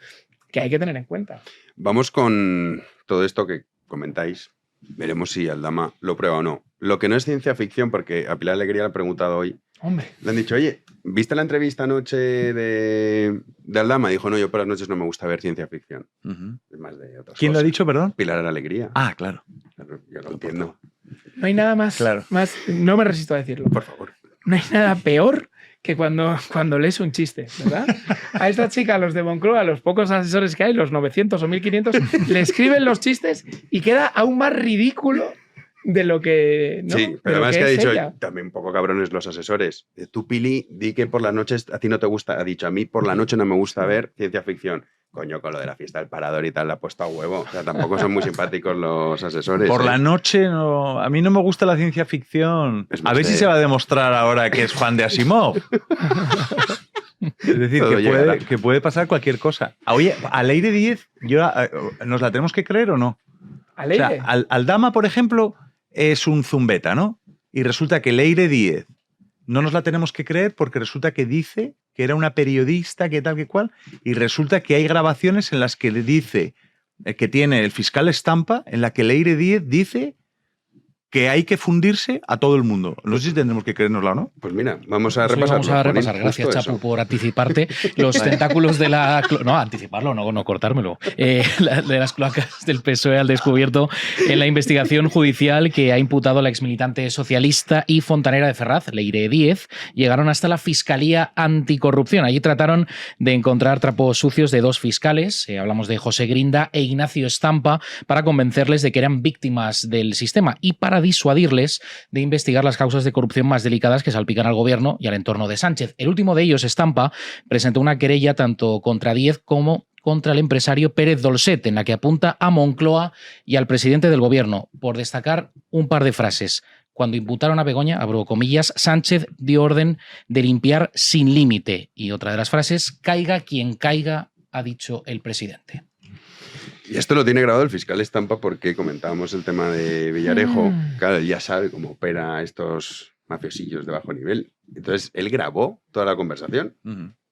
que hay que tener en cuenta. Vamos con todo esto que comentáis. Veremos si Aldama lo prueba o no. Lo que no es ciencia ficción, porque a Pilar Alegría le han preguntado hoy. Hombre. Le han dicho, oye, ¿viste la entrevista anoche de Aldama? Dijo, no, yo por las noches no me gusta ver ciencia ficción. Es más de otras ¿Quién cosas. lo ha dicho, perdón? Pilar Alegría. Ah, claro. Yo lo entiendo. No hay nada más, no me resisto a decirlo. Por favor. No hay nada peor que cuando lees un chiste, ¿verdad? A esta chica, a los de Moncloa, a los pocos asesores que hay, los 900 o 1500, le escriben los chistes y queda aún más ridículo de lo que... ¿no? Sí, pero además que ha dicho, ella. también un poco cabrones los asesores. Tú, Pili, di que por las noches a ti no te gusta. Ha dicho, a mí por la noche no me gusta ver ciencia ficción. Coño, con lo de la fiesta del parador y tal, le ha puesto a huevo. O sea, tampoco son muy simpáticos los asesores. Por la noche, no. A mí no me gusta la ciencia ficción. A ver si se va a demostrar ahora que es fan de Asimov. Es decir, que puede pasar cualquier cosa. Oye, a Leire 10, ¿nos la tenemos que creer o no? ¿A Leire? O sea, Aldama, por ejemplo, es un zumbeta, ¿no? y resulta que Leire Díez no nos la tenemos que creer porque resulta que dice que era una periodista, que tal, que cual, y resulta que hay grabaciones en las que le dice que tiene el fiscal Estampa, en la que Leire Díez dice que hay que fundirse a todo el mundo. No sé si tendremos que creérnosla o no. Pues mira, vamos a repasar. Vamos a repasar. Gracias, Chapu, por anticiparte los tentáculos de la... No, anticiparlo, no cortármelo. De las cloacas del PSOE al descubierto en la investigación judicial que ha imputado a la exmilitante socialista y fontanera de Ferraz, Leire Díez, llegaron hasta la Fiscalía Anticorrupción. Allí trataron de encontrar trapos sucios de 2 fiscales, hablamos de José Grinda e Ignacio Estampa, para convencerles de que eran víctimas del sistema y para disuadirles de investigar las causas de corrupción más delicadas que salpican al gobierno y al entorno de Sánchez. El último de ellos, Estampa, presentó una querella tanto contra Díez como contra el empresario Pérez Dolcet, en la que apunta a Moncloa y al presidente del gobierno, por destacar un par de frases. Cuando imputaron a Begoña, abro comillas, Sánchez dio orden de limpiar sin límite. Y otra de las frases, caiga quien caiga, ha dicho el presidente. Y esto lo tiene grabado el fiscal Estampa porque comentábamos el tema de Villarejo. Claro, él ya sabe cómo opera estos mafiosillos de bajo nivel. Entonces, él grabó toda la conversación.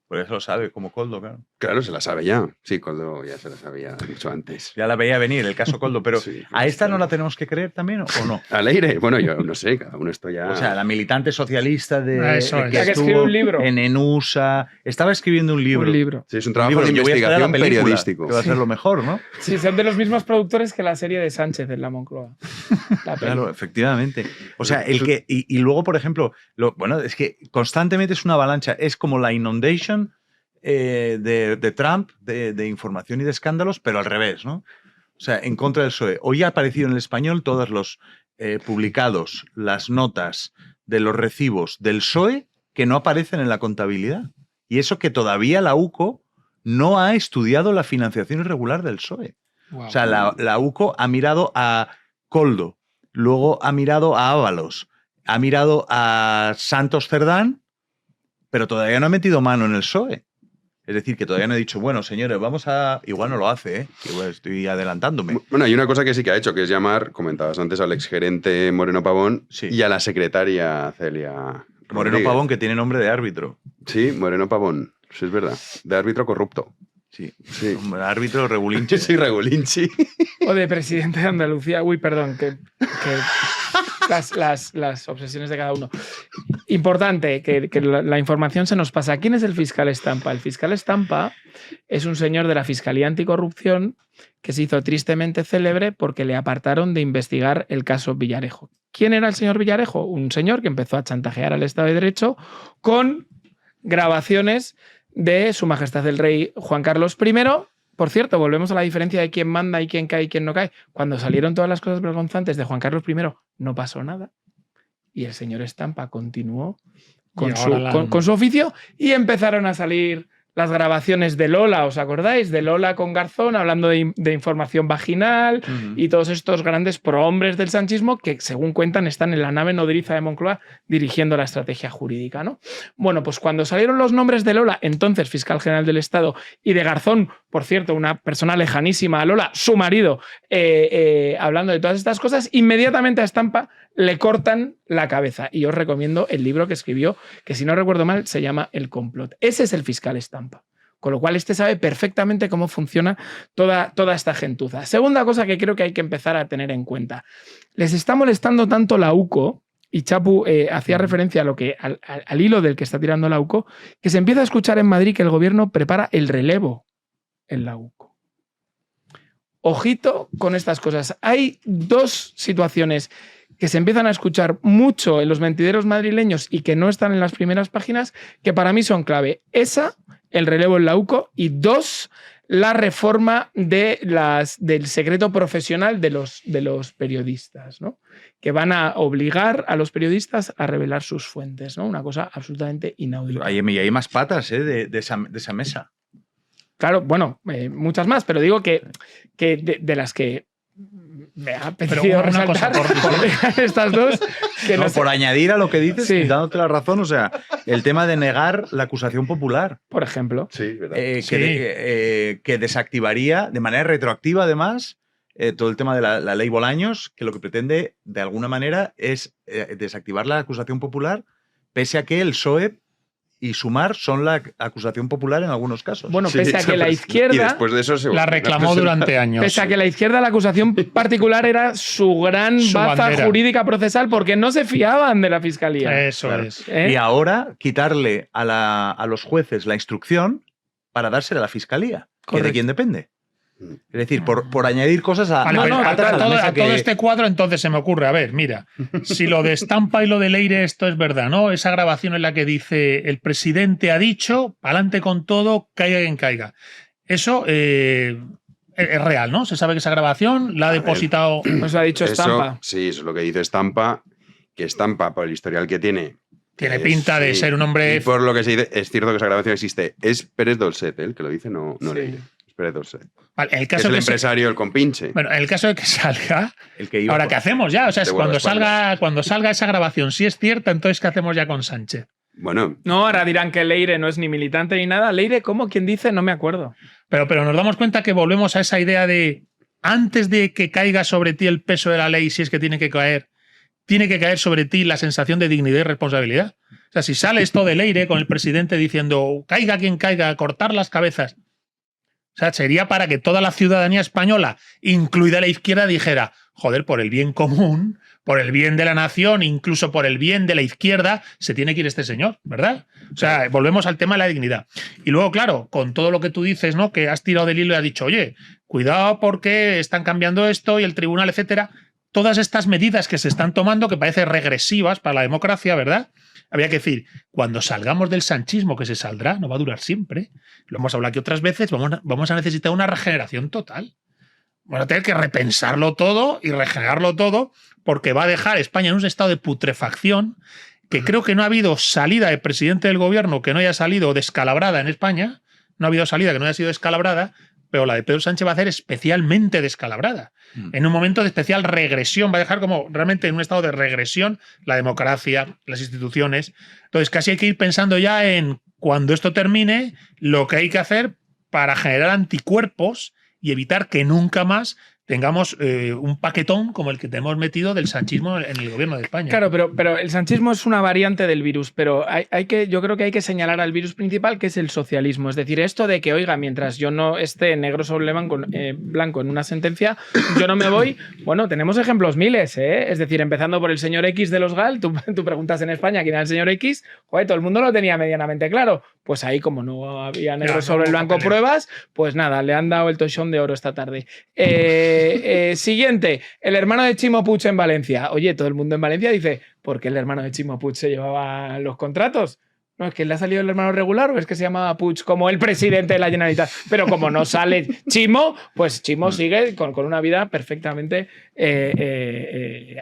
Por eso lo sabe, como Koldo, claro. Claro, se la sabe ya. Sí, Koldo ya se la sabía mucho antes. Ya la veía venir, el caso Koldo, pero Sí, ¿a esta no la tenemos que creer también o no? ¿A Leire? Bueno, yo no sé, cada uno esto ya... O sea, la militante socialista Eso es. que Que escribe un libro. en ENUSA, estaba escribiendo un libro. Un libro. Sí, es un trabajo de Yo voy a esperar investigación la película, periodístico. que va a ser lo mejor, ¿no? Sí, son de los mismos productores que la serie de Sánchez en la Moncloa. Claro, efectivamente. O sea, el que y luego, por ejemplo, bueno, es que constantemente es una avalancha, es como la inundation de Trump, de información y de escándalos, pero al revés, ¿no? O sea, en contra del PSOE. Hoy ha aparecido en el Español todos los publicados, las notas de los recibos del PSOE que no aparecen en la contabilidad. Y eso que todavía la UCO no ha estudiado la financiación irregular del PSOE. Wow. O sea, la UCO ha mirado a Koldo, luego ha mirado a Ábalos, ha mirado a Santos Cerdán, pero todavía no ha metido mano en el PSOE. Es decir, que todavía no he dicho, bueno, señores, vamos a... Igual no lo hace, ¿eh? Igual estoy adelantándome. Bueno, hay una cosa que sí que ha hecho, que es llamar, comentabas antes, al exgerente Moreno Pavón y a la secretaria Celia Moreno Rodríguez. Pavón, que tiene nombre de árbitro. Sí, Moreno Pavón, sí es verdad. De árbitro corrupto. Sí, sí. Árbitro regulinchi. Sí, regulinchi. O de presidente de Andalucía. Uy, perdón, que las obsesiones de cada uno. Importante, que la información se nos pasa. ¿Quién es el fiscal Estampa? El fiscal Estampa es un señor de la Fiscalía Anticorrupción que se hizo tristemente célebre porque le apartaron de investigar el caso Villarejo. ¿Quién era el señor Villarejo? Un señor que empezó a chantajear al Estado de Derecho con grabaciones de Su Majestad el Rey Juan Carlos I. Por cierto, volvemos a la diferencia de quién manda y quién cae y quién no cae. Cuando salieron todas las cosas vergonzantes de Juan Carlos I, no pasó nada. Y el señor Estampa continuó con su oficio y empezaron a salir las grabaciones de Lola, ¿os acordáis? De Lola con Garzón hablando de información vaginal y todos estos grandes prohombres del sanchismo que, según cuentan, están en la nave nodriza de Moncloa dirigiendo la estrategia jurídica, ¿no? Bueno, pues cuando salieron los nombres de Lola, entonces fiscal general del Estado, y de Garzón, por cierto, una persona lejanísima a Lola, su marido, hablando de todas estas cosas, inmediatamente a Estampa le cortan la cabeza. Y os recomiendo el libro que escribió, que si no recuerdo mal, se llama El complot. Ese es el fiscal Estampa. Con lo cual, este sabe perfectamente cómo funciona toda esta gentuza. Segunda cosa que creo que hay que empezar a tener en cuenta. Les está molestando tanto la UCO, y Chapu hacía referencia a lo que, al hilo del que está tirando la UCO, que se empieza a escuchar en Madrid que el gobierno prepara el relevo en la UCO. Ojito con estas cosas. Hay dos situaciones que se empiezan a escuchar mucho en los mentideros madrileños y que no están en las primeras páginas, que para mí son clave. Esa, el relevo en la UCO, y dos, la reforma del secreto profesional de los periodistas, ¿no? Que van a obligar a los periodistas a revelar sus fuentes, ¿no? Una cosa absolutamente inaudita. Hay más patas de esa mesa. Claro, bueno, muchas más, pero digo que de las que me ha apetecido resaltar por estas dos. Que no, por añadir a lo que dices, sí, dándote la razón, o sea, el tema de negar la acusación popular. Por ejemplo. Sí, verdad. Que desactivaría de manera retroactiva, además, todo el tema de la ley Bolaños, que lo que pretende, de alguna manera, es desactivar la acusación popular, pese a que el PSOE y Sumar son la acusación popular en algunos casos. Bueno, pese a que la izquierda Y después de eso la reclamó durante años. Pese a que la izquierda, la acusación particular era su gran baza bandera jurídica procesal, porque no se fiaban de la fiscalía. Eso es. ¿Eh? Y ahora quitarle a los jueces la instrucción para dársela a la fiscalía, que Correcto. de quién depende. Es decir, por añadir cosas a, Vale, a patas a la mesa a todo este cuadro, entonces se me ocurre, a ver, mira, si lo de Estampa y lo de Leire, esto es verdad, ¿no? Esa grabación en la que dice el presidente ha dicho, adelante con todo, caiga quien caiga. Eso es real, ¿no? Se sabe que esa grabación la ha depositado. Eso ha dicho Estampa. Sí, eso es lo que dice Estampa, que Estampa, por el historial que tiene. Tiene pinta de ser un hombre. Y por lo que se dice, es cierto que esa grabación existe. Es Pérez Dolcet, el que lo dice, no Sí. Leire. Es Pérez Dolcet. Vale, el Que caso es el que se- empresario, el compinche. Bueno, en el caso de que salga. El que iba Ahora, por- ¿qué hacemos ya? O sea, es de cuando guardaespaldas. cuando salga esa grabación, si es cierta, entonces ¿qué hacemos ya con Sánchez? Bueno, No, ahora dirán que Leire no es ni militante ni nada. Leire, ¿cómo? ¿Quién dice? No me acuerdo. Pero nos damos cuenta que volvemos a esa idea de antes de que caiga sobre ti el peso de la ley, si es que tiene que caer sobre ti la sensación de dignidad y responsabilidad. O sea, si sale esto de Leire con el presidente diciendo caiga quien caiga, cortar las cabezas. O sea, sería para que toda la ciudadanía española, incluida la izquierda, dijera, joder, por el bien común, por el bien de la nación, incluso por el bien de la izquierda, se tiene que ir este señor, ¿verdad? O sea, volvemos al tema de la dignidad. Y luego, claro, con todo lo que tú dices, ¿no? Que has tirado del hilo y has dicho, oye, cuidado porque están cambiando esto y el tribunal, etcétera. Todas estas medidas que se están tomando, que parecen regresivas para la democracia, ¿verdad? Había que decir, cuando salgamos del sanchismo, que se saldrá, no va a durar siempre. Lo hemos hablado aquí otras veces, vamos a necesitar una regeneración total. Vamos a tener que repensarlo todo y regenerarlo todo, porque va a dejar España en un estado de putrefacción, que creo que no ha habido salida de presidente del gobierno que no haya salido descalabrada en España. No ha habido salida que no haya sido descalabrada, pero la de Pedro Sánchez va a ser especialmente descalabrada. En un momento de especial regresión, va a dejar como realmente en un estado de regresión la democracia, las instituciones. Entonces casi hay que ir pensando ya en cuando esto termine, lo que hay que hacer para generar anticuerpos y evitar que nunca más tengamos un paquetón como el que tenemos metido del sanchismo en el gobierno de España. Claro, pero el sanchismo es una variante del virus, pero yo creo que hay que señalar al virus principal, que es el socialismo. Es decir, esto de que, oiga, mientras yo no esté negro sobre blanco en una sentencia, yo no me voy. Bueno, tenemos ejemplos miles, ¿eh? Es decir, empezando por el señor X de los GAL, tú preguntas en España quién era el señor X, joder, todo el mundo lo tenía medianamente claro. Pues ahí, como no había negro sobre el blanco pruebas, pues nada, le han dado el tochón de oro esta tarde. Siguiente, el hermano de Chimo Puig en Valencia. Oye, todo el mundo en Valencia dice, ¿por qué el hermano de Chimo Puig se llevaba los contratos? No, es que le ha salido el hermano regular o es que se llamaba Puig como el presidente de la Generalitat. Pero como no sale Chimo, pues Chimo sigue con una vida perfectamente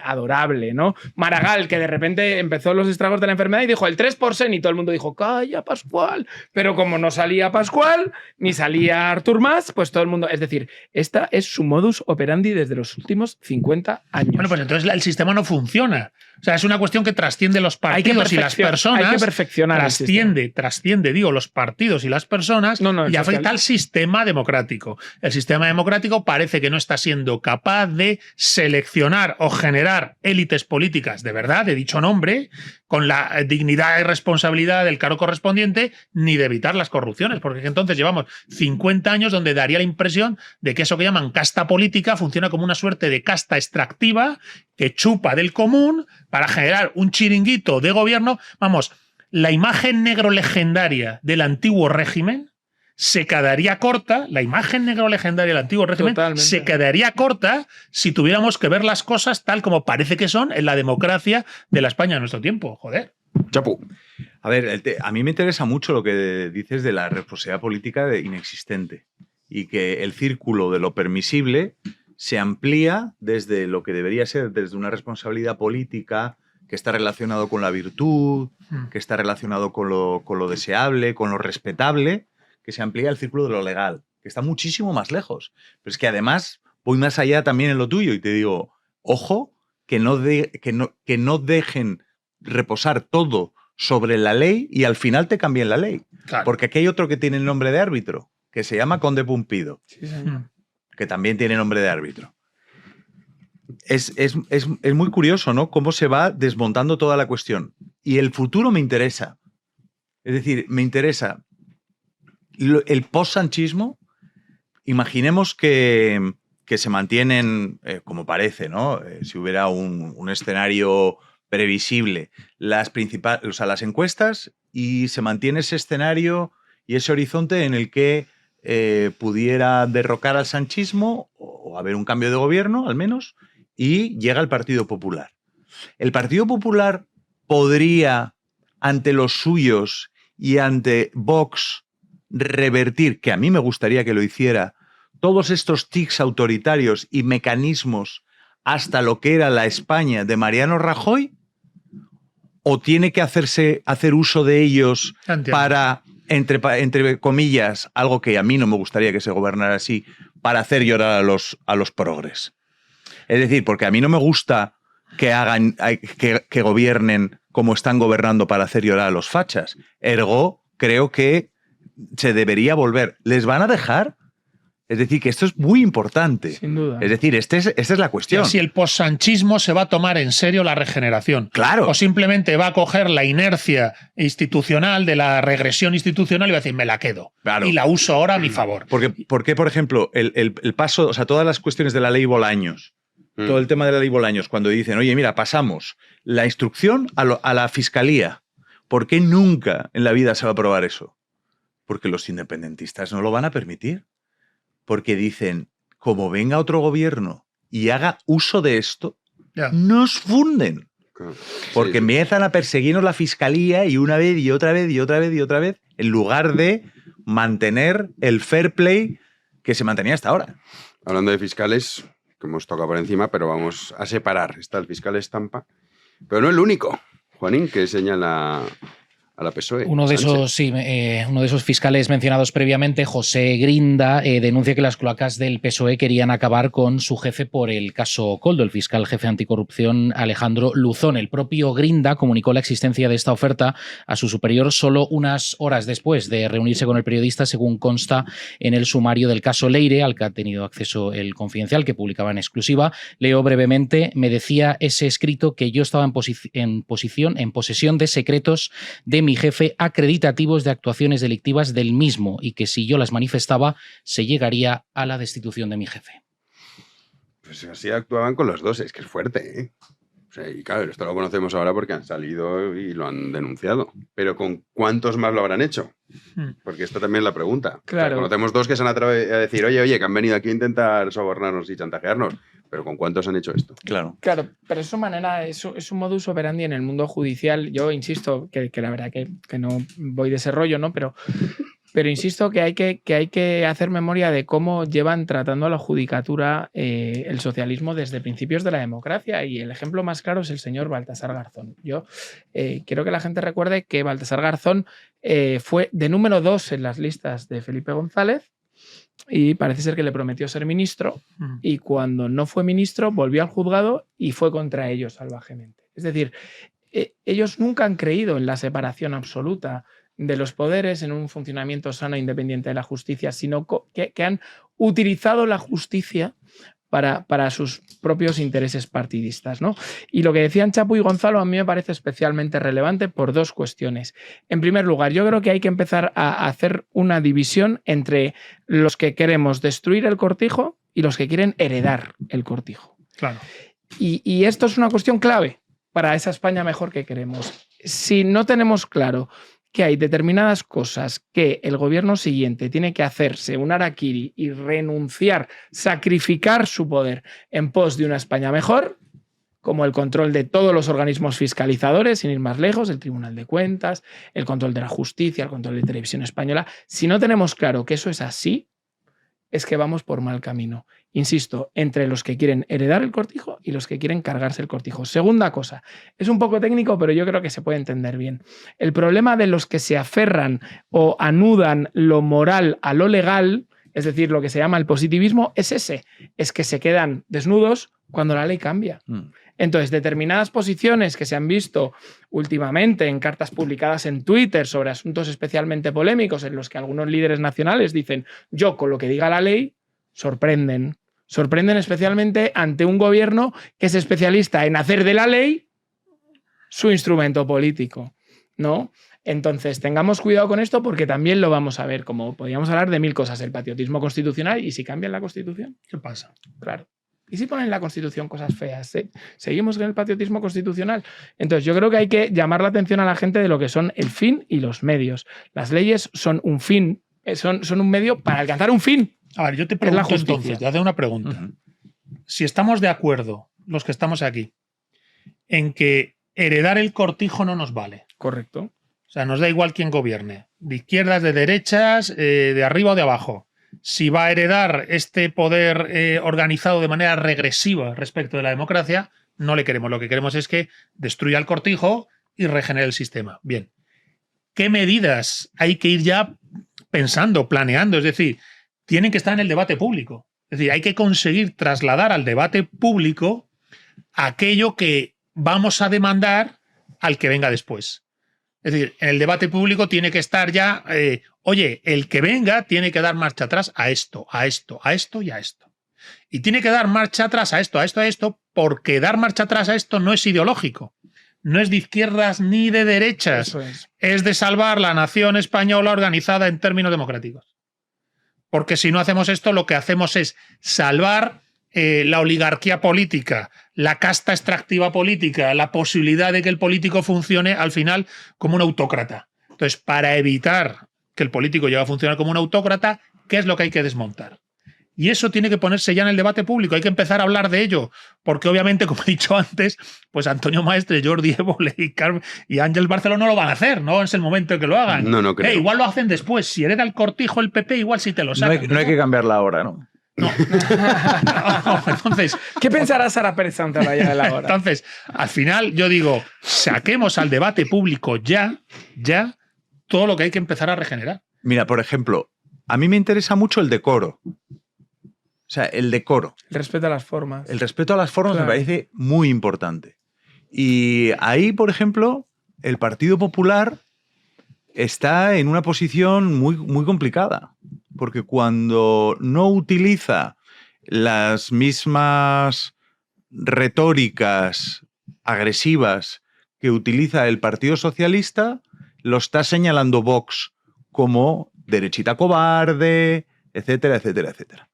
adorable, ¿no? Maragall, que de repente empezó los estragos de la enfermedad y dijo el 3% y todo el mundo dijo, calla, Pascual. Pero como no salía Pascual, ni salía Artur Mas, pues todo el mundo... Es decir, esta es su modus operandi desde los últimos 50 años. Bueno, pues entonces el sistema no funciona. O sea, es una cuestión que trasciende los partidos y las personas. Hay que perfeccionar trasciende, digo, los partidos y las personas y afecta al sistema democrático. El sistema democrático parece que no está siendo capaz de seleccionar o generar élites políticas de verdad, de dicho nombre, con la dignidad y responsabilidad del cargo correspondiente, ni de evitar las corrupciones, porque entonces llevamos 50 años donde daría la impresión de que eso que llaman casta política funciona como una suerte de casta extractiva que chupa del común para generar un chiringuito de gobierno. Vamos, la imagen negro legendaria del antiguo régimen se quedaría corta, la imagen negro legendaria del antiguo régimen se quedaría corta si tuviéramos que ver las cosas tal como parece que son en la democracia de la España de nuestro tiempo. Joder. Chapu. A ver, a mí me interesa mucho lo que dices de la responsabilidad política inexistente y que el círculo de lo permisible se amplía desde lo que debería ser desde una responsabilidad política que está relacionado con la virtud, que está relacionado con lo deseable, con lo respetable, que se amplía el círculo de lo legal, que está muchísimo más lejos. Pero es que además voy más allá también en lo tuyo y te digo, ojo, que no dejen reposar todo sobre la ley y al final te cambien la ley. Claro. Porque aquí hay otro que tiene el nombre de árbitro, que se llama Conde Pumpido, que también tiene nombre de árbitro. es muy curioso, ¿no? Cómo se va desmontando toda la cuestión. Y el futuro me interesa. Es decir, me interesa el post-sanchismo. Imaginemos que se mantienen, como parece, ¿no? Si hubiera un escenario previsible, las encuestas, y se mantiene ese escenario y ese horizonte en el que pudiera derrocar al sanchismo o haber un cambio de gobierno, al menos, y llega el Partido Popular. El Partido Popular podría, ante los suyos y ante Vox, revertir, que a mí me gustaría que lo hiciera, todos estos tics autoritarios y mecanismos hasta lo que era la España de Mariano Rajoy, o tiene que hacer uso de ellos para, entre comillas, algo que a mí no me gustaría que se gobernara así, para hacer llorar a los progres. Es decir, porque a mí no me gusta que gobiernen como están gobernando para hacer llorar a los fachas. Ergo, creo que se debería volver. ¿Les van a dejar? Es decir, que esto es muy importante. Sin duda. Es decir, esta es la cuestión. Si el possanchismo se va a tomar en serio la regeneración. Claro. O simplemente va a coger la inercia institucional de la regresión institucional y va a decir, me la quedo. Claro. Y la uso ahora a mi favor. Porque, por ejemplo, el paso, o sea, todas las cuestiones de la ley Bolaños, todo el tema de la ley Bolaños, cuando dicen, oye, mira, pasamos la instrucción a la fiscalía. ¿Por qué nunca en la vida se va a aprobar eso? Porque los independentistas no lo van a permitir. Porque dicen, como venga otro gobierno y haga uso de esto, nos funden. Porque empiezan a perseguirnos la fiscalía y una vez y otra vez y otra vez y otra vez, en lugar de mantener el fair play que se mantenía hasta ahora. Hablando de fiscales, que hemos tocado por encima, pero vamos a separar. Está el fiscal Estampa, pero no el único, Juanín, que señala a la PSOE. Uno de esos fiscales mencionados previamente, José Grinda, denuncia que las cloacas del PSOE querían acabar con su jefe por el caso Koldo, el fiscal jefe anticorrupción Alejandro Luzón. El propio Grinda comunicó la existencia de esta oferta a su superior solo unas horas después de reunirse con el periodista, según consta en el sumario del caso Leire, al que ha tenido acceso el Confidencial, que publicaba en exclusiva. Leo brevemente: me decía ese escrito que yo estaba en posesión de secretos de mi jefe acreditativos de actuaciones delictivas del mismo, y que si yo las manifestaba se llegaría a la destitución de mi jefe. Pues así actuaban con los dos, es que es fuerte, ¿eh? O sea, y claro, esto lo conocemos ahora porque han salido y lo han denunciado. Pero ¿con cuántos más lo habrán hecho? Porque esta también es la pregunta. Claro. O sea, conocemos dos que se han atrevido a decir, oye, que han venido aquí a intentar sobornarnos y chantajearnos. Pero ¿con cuántos han hecho esto? Claro. Claro, pero es su manera, es un modus operandi en el mundo judicial. Yo insisto que la verdad que no voy de ese rollo, ¿no? Pero insisto que hay que hacer memoria de cómo llevan tratando a la judicatura el socialismo desde principios de la democracia, y el ejemplo más claro es el señor Baltasar Garzón. Yo quiero que la gente recuerde que Baltasar Garzón fue de número 2 en las listas de Felipe González, y parece ser que le prometió ser ministro, y cuando no fue ministro volvió al juzgado y fue contra ellos salvajemente. Es decir, ellos nunca han creído en la separación absoluta de los poderes, en un funcionamiento sano e independiente de la justicia, sino que han utilizado la justicia para sus propios intereses partidistas, ¿no? Y lo que decían Chapu y Gonzalo a mí me parece especialmente relevante por dos cuestiones. En primer lugar, yo creo que hay que empezar a hacer una división entre los que queremos destruir el cortijo y los que quieren heredar el cortijo. Claro. Y esto es una cuestión clave para esa España mejor que queremos. Si no tenemos claro que hay determinadas cosas que el gobierno siguiente tiene que hacerse un harakiri y renunciar, sacrificar su poder en pos de una España mejor, como el control de todos los organismos fiscalizadores, sin ir más lejos, el Tribunal de Cuentas, el control de la justicia, el control de Televisión Española. Si no tenemos claro que eso es así, es que vamos por mal camino. Insisto, entre los que quieren heredar el cortijo y los que quieren cargarse el cortijo. Segunda cosa, es un poco técnico, pero yo creo que se puede entender bien. El problema de los que se aferran o anudan lo moral a lo legal, es decir, lo que se llama el positivismo, es ese. Es que se quedan desnudos cuando la ley cambia. Entonces, determinadas posiciones que se han visto últimamente en cartas publicadas en Twitter sobre asuntos especialmente polémicos, en los que algunos líderes nacionales dicen, yo con lo que diga la ley, sorprenden, Sorprenden especialmente ante un gobierno que es especialista en hacer de la ley su instrumento político, ¿no? Entonces, tengamos cuidado con esto porque también lo vamos a ver, como podríamos hablar de 1000 cosas, el patriotismo constitucional, y si cambian la Constitución, ¿Qué pasa? claro. ¿Y si ponen en la Constitución cosas feas? ¿Seguimos con el patriotismo constitucional? Entonces, yo creo que hay que llamar la atención a la gente de lo que son el fin y los medios. Las leyes son un fin, son un medio para alcanzar un fin. A ver, yo te Es la pregunto justicia. entonces, te hago una pregunta. Si estamos de acuerdo, los que estamos aquí, en que heredar el cortijo no nos vale. Correcto. O sea, nos da igual quién gobierne, de izquierdas, de derechas, de arriba o de abajo. Si va a heredar este poder organizado de manera regresiva respecto de la democracia, no le queremos. Lo que queremos es que destruya el cortijo y regenere el sistema. Bien. ¿Qué medidas hay que ir ya pensando, planeando? Es decir, tienen que estar en el debate público. Es decir, hay que conseguir trasladar al debate público aquello que vamos a demandar al que venga después. Es decir, en el debate público tiene que estar ya, oye, el que venga tiene que dar marcha atrás a esto, a esto, a esto y a esto. Y tiene que dar marcha atrás a esto, a esto, a esto, porque dar marcha atrás a esto no es ideológico. No es de izquierdas ni de derechas. Eso es. Es de salvar la nación española organizada en términos democráticos. Porque si no hacemos esto, lo que hacemos es salvar la oligarquía política, la casta extractiva política, la posibilidad de que el político funcione al final como un autócrata. Entonces, para evitar que el político llegue a funcionar como un autócrata, ¿qué es lo que hay que desmontar? Y eso tiene que ponerse ya en el debate público, hay que empezar a hablar de ello, porque obviamente, como he dicho antes, pues Antonio Maestre, Jordi Évole y Ángel Barceló no lo van a hacer, no es el momento en que lo hagan. No creo. Igual lo hacen después, si hereda el cortijo el PP, igual sí te lo sacan. No hay que cambiarla ahora, ¿no? No, entonces, ¿qué pensará Sara Pérez Santana ya de la hora? Entonces, al final yo digo, saquemos al debate público ya, todo lo que hay que empezar a regenerar. Mira, por ejemplo, a mí me interesa mucho el decoro. O sea, el decoro. El respeto a las formas. El respeto a las formas Claro. me parece muy importante. Y ahí, por ejemplo, el Partido Popular está en una posición muy, muy complicada. Porque cuando no utiliza las mismas retóricas agresivas que utiliza el Partido Socialista, lo está señalando Vox como derechita cobarde, etcétera, etcétera, etcétera.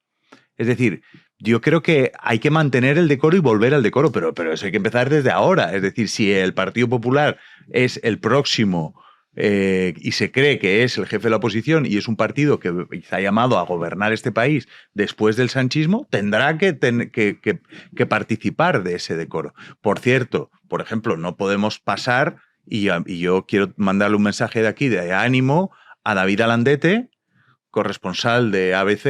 Es decir, yo creo que hay que mantener el decoro y volver al decoro, pero eso hay que empezar desde ahora. Es decir, si el Partido Popular es el próximo y se cree que es el jefe de la oposición y es un partido que está llamado a gobernar este país después del sanchismo, tendrá que participar de ese decoro. Por cierto, por ejemplo, no podemos pasar, y yo quiero mandarle un mensaje de aquí de ánimo a David Alandete, corresponsal de ABC,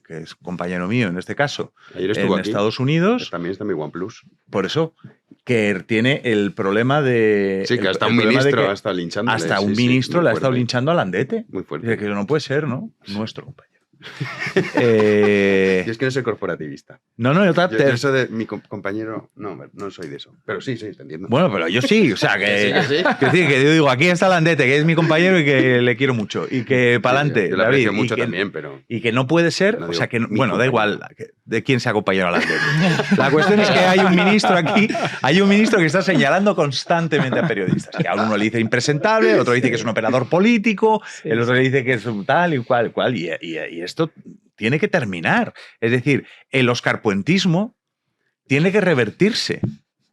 que es compañero mío en este caso, Ayer estuvo en aquí. Estados Unidos. También está en mi OnePlus. Por eso, que tiene el problema de... Sí, que hasta un ministro ha estado linchándole. Hasta un Sí, ministro muy le ha estado fuerte. linchando a Landete. Muy fuerte. Dice que no puede ser, ¿no? Nuestro compañero. Yo es que no soy corporativista. No, yo Yo eso de mi compañero, no soy de eso. Pero sí, te entiendo. Bueno, pero yo sí, o sea, que que yo digo, aquí está Landete, que es mi compañero y que le quiero mucho. Y que pa'lante, yo le David. aprecio mucho y que, también, pero... Y que no puede ser, No o sea, digo que, mi bueno, da compañero. igual de quién se ha acompañado a Landete. La cuestión es que hay un ministro aquí, hay un ministro que está señalando constantemente a periodistas. Que a uno le dice impresentable, otro dice que es un operador político, el otro le dice que es un tal y cual. Y esto tiene que terminar. Es decir, el oscarpuentismo tiene que revertirse.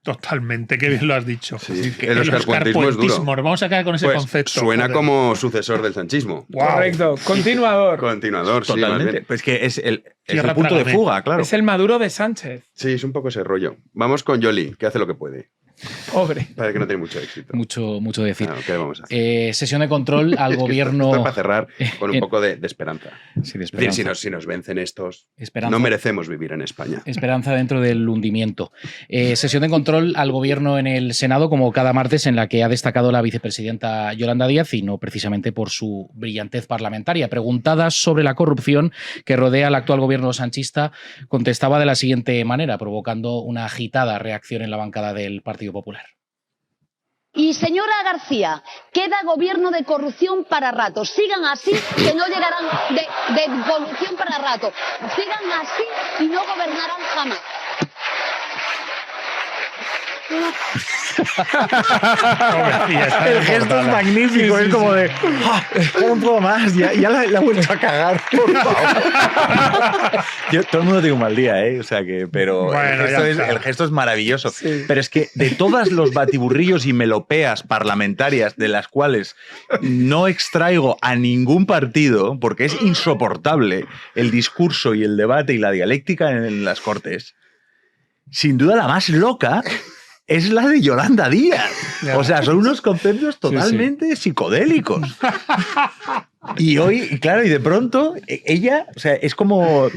Totalmente, qué bien lo has dicho. Sí, el oscarpuentismo es duro. Vamos a quedar con ese Pues concepto. suena joder. como sucesor del sanchismo. Wow. Correcto. Continuador. Continuador, sí, más Totalmente. bien. Pues que es el Tierra punto de trágame. fuga, claro. Es el Maduro de Sánchez. Sí, es un poco ese rollo. Vamos con Yoli, que hace lo que puede. Pobre. Parece que no tiene mucho éxito. Mucho decir. Claro, ¿qué le vamos a hacer? Sesión de control al Es que gobierno. esto es para cerrar con un poco de esperanza. Sí, de Es decir, esperanza. si nos vencen estos, Esperanza. no merecemos vivir en España. Esperanza dentro del hundimiento. Sesión de control al gobierno en el Senado, como cada martes, en la que ha destacado la vicepresidenta Yolanda Díaz, y no precisamente por su brillantez parlamentaria. Preguntada sobre la corrupción que rodea al actual gobierno sanchista, contestaba de la siguiente manera, provocando una agitada reacción en la bancada del Partido Popular. Y señora García, queda gobierno de corrupción para rato. Sigan así, que no llegarán de corrupción para rato. Sigan así y no gobernarán jamás. El gesto es magnífico, es como de no puedo más, ya la he vuelto a cagar, por favor. Todo el mundo tiene un mal día, ¿eh? O sea que, pero Bueno, el gesto es maravilloso. Pero es que de todos los batiburrillos y melopeas parlamentarias de las cuales no extraigo a ningún partido, porque es insoportable el discurso y el debate y la dialéctica en las Cortes, sin duda la más loca es la de Yolanda Díaz. O sea, son unos conceptos totalmente psicodélicos. Y hoy, claro, y de pronto, ella, o sea, es como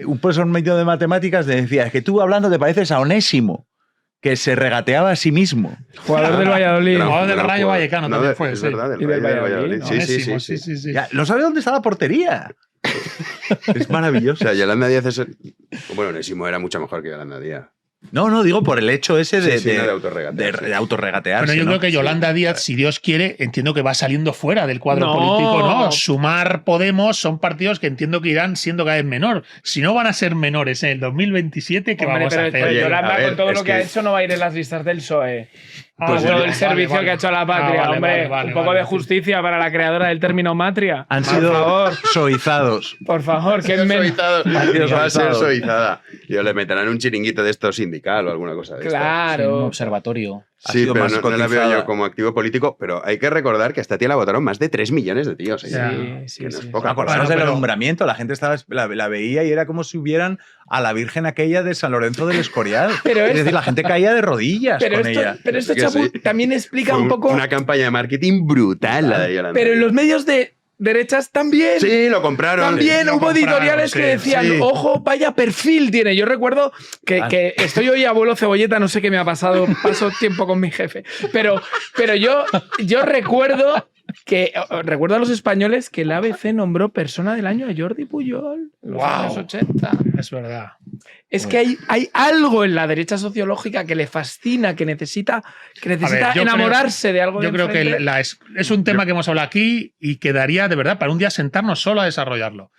un profesor medio de matemáticas le decía, es que tú hablando te pareces a Onésimo, que se regateaba a sí mismo. Jugador del Valladolid. Jugador del Rayo Vallecano también fue. Es verdad, Y del Valladolid. Sí. Ya, no sabe dónde está la portería. Es maravilloso. O sea, Yolanda Díaz es... Bueno, Onésimo era mucho mejor que Yolanda Díaz. No, digo por el hecho ese de autorregatearse. de autorregatearse. Bueno, yo ¿no? creo que Yolanda Díaz, si Dios quiere, entiendo que va saliendo fuera del cuadro político, ¿no? Sumar, Podemos, son partidos que entiendo que irán siendo cada vez menor. Si no van a ser menores en el 2027, ¿qué vamos a hacer? Pero Yolanda, con todo lo que ha hecho, no va a ir en las listas del PSOE. Pues todo el servicio que ha hecho a la patria, hombre. Un poco de justicia para la creadora del término matria. Han sido soizados. Por favor, que Va a ser soizada. Y le meterán un chiringuito de esto sindical o alguna cosa de esto. Claro. Un observatorio. Sí, pero no la veo yo como activo político, pero hay que recordar que a esta tía la votaron más de 3 millones de tíos. Sí. Acordaros del alumbramiento, la gente la veía y era como si hubieran a la Virgen aquella de San Lorenzo del Escorial. Es decir, la gente caía de rodillas con ella. Pero esto, Chapu, también explica un poco... Una campaña de marketing brutal la de Yolanda. Pero en los medios de derechas también. Sí, lo compraron. También hubo editoriales que decían, ojo, vaya perfil tiene. Yo recuerdo que estoy hoy abuelo cebolleta, no sé qué me ha pasado, paso tiempo con mi jefe. Pero yo recuerdo a los españoles que el ABC nombró persona del año a Jordi Pujol en los años 80. Es verdad. Es que hay algo en la derecha sociológica que le fascina, que necesita enamorarse de algo. Yo creo que es un tema que hemos hablado aquí y quedaría de verdad para un día sentarnos solo a desarrollarlo.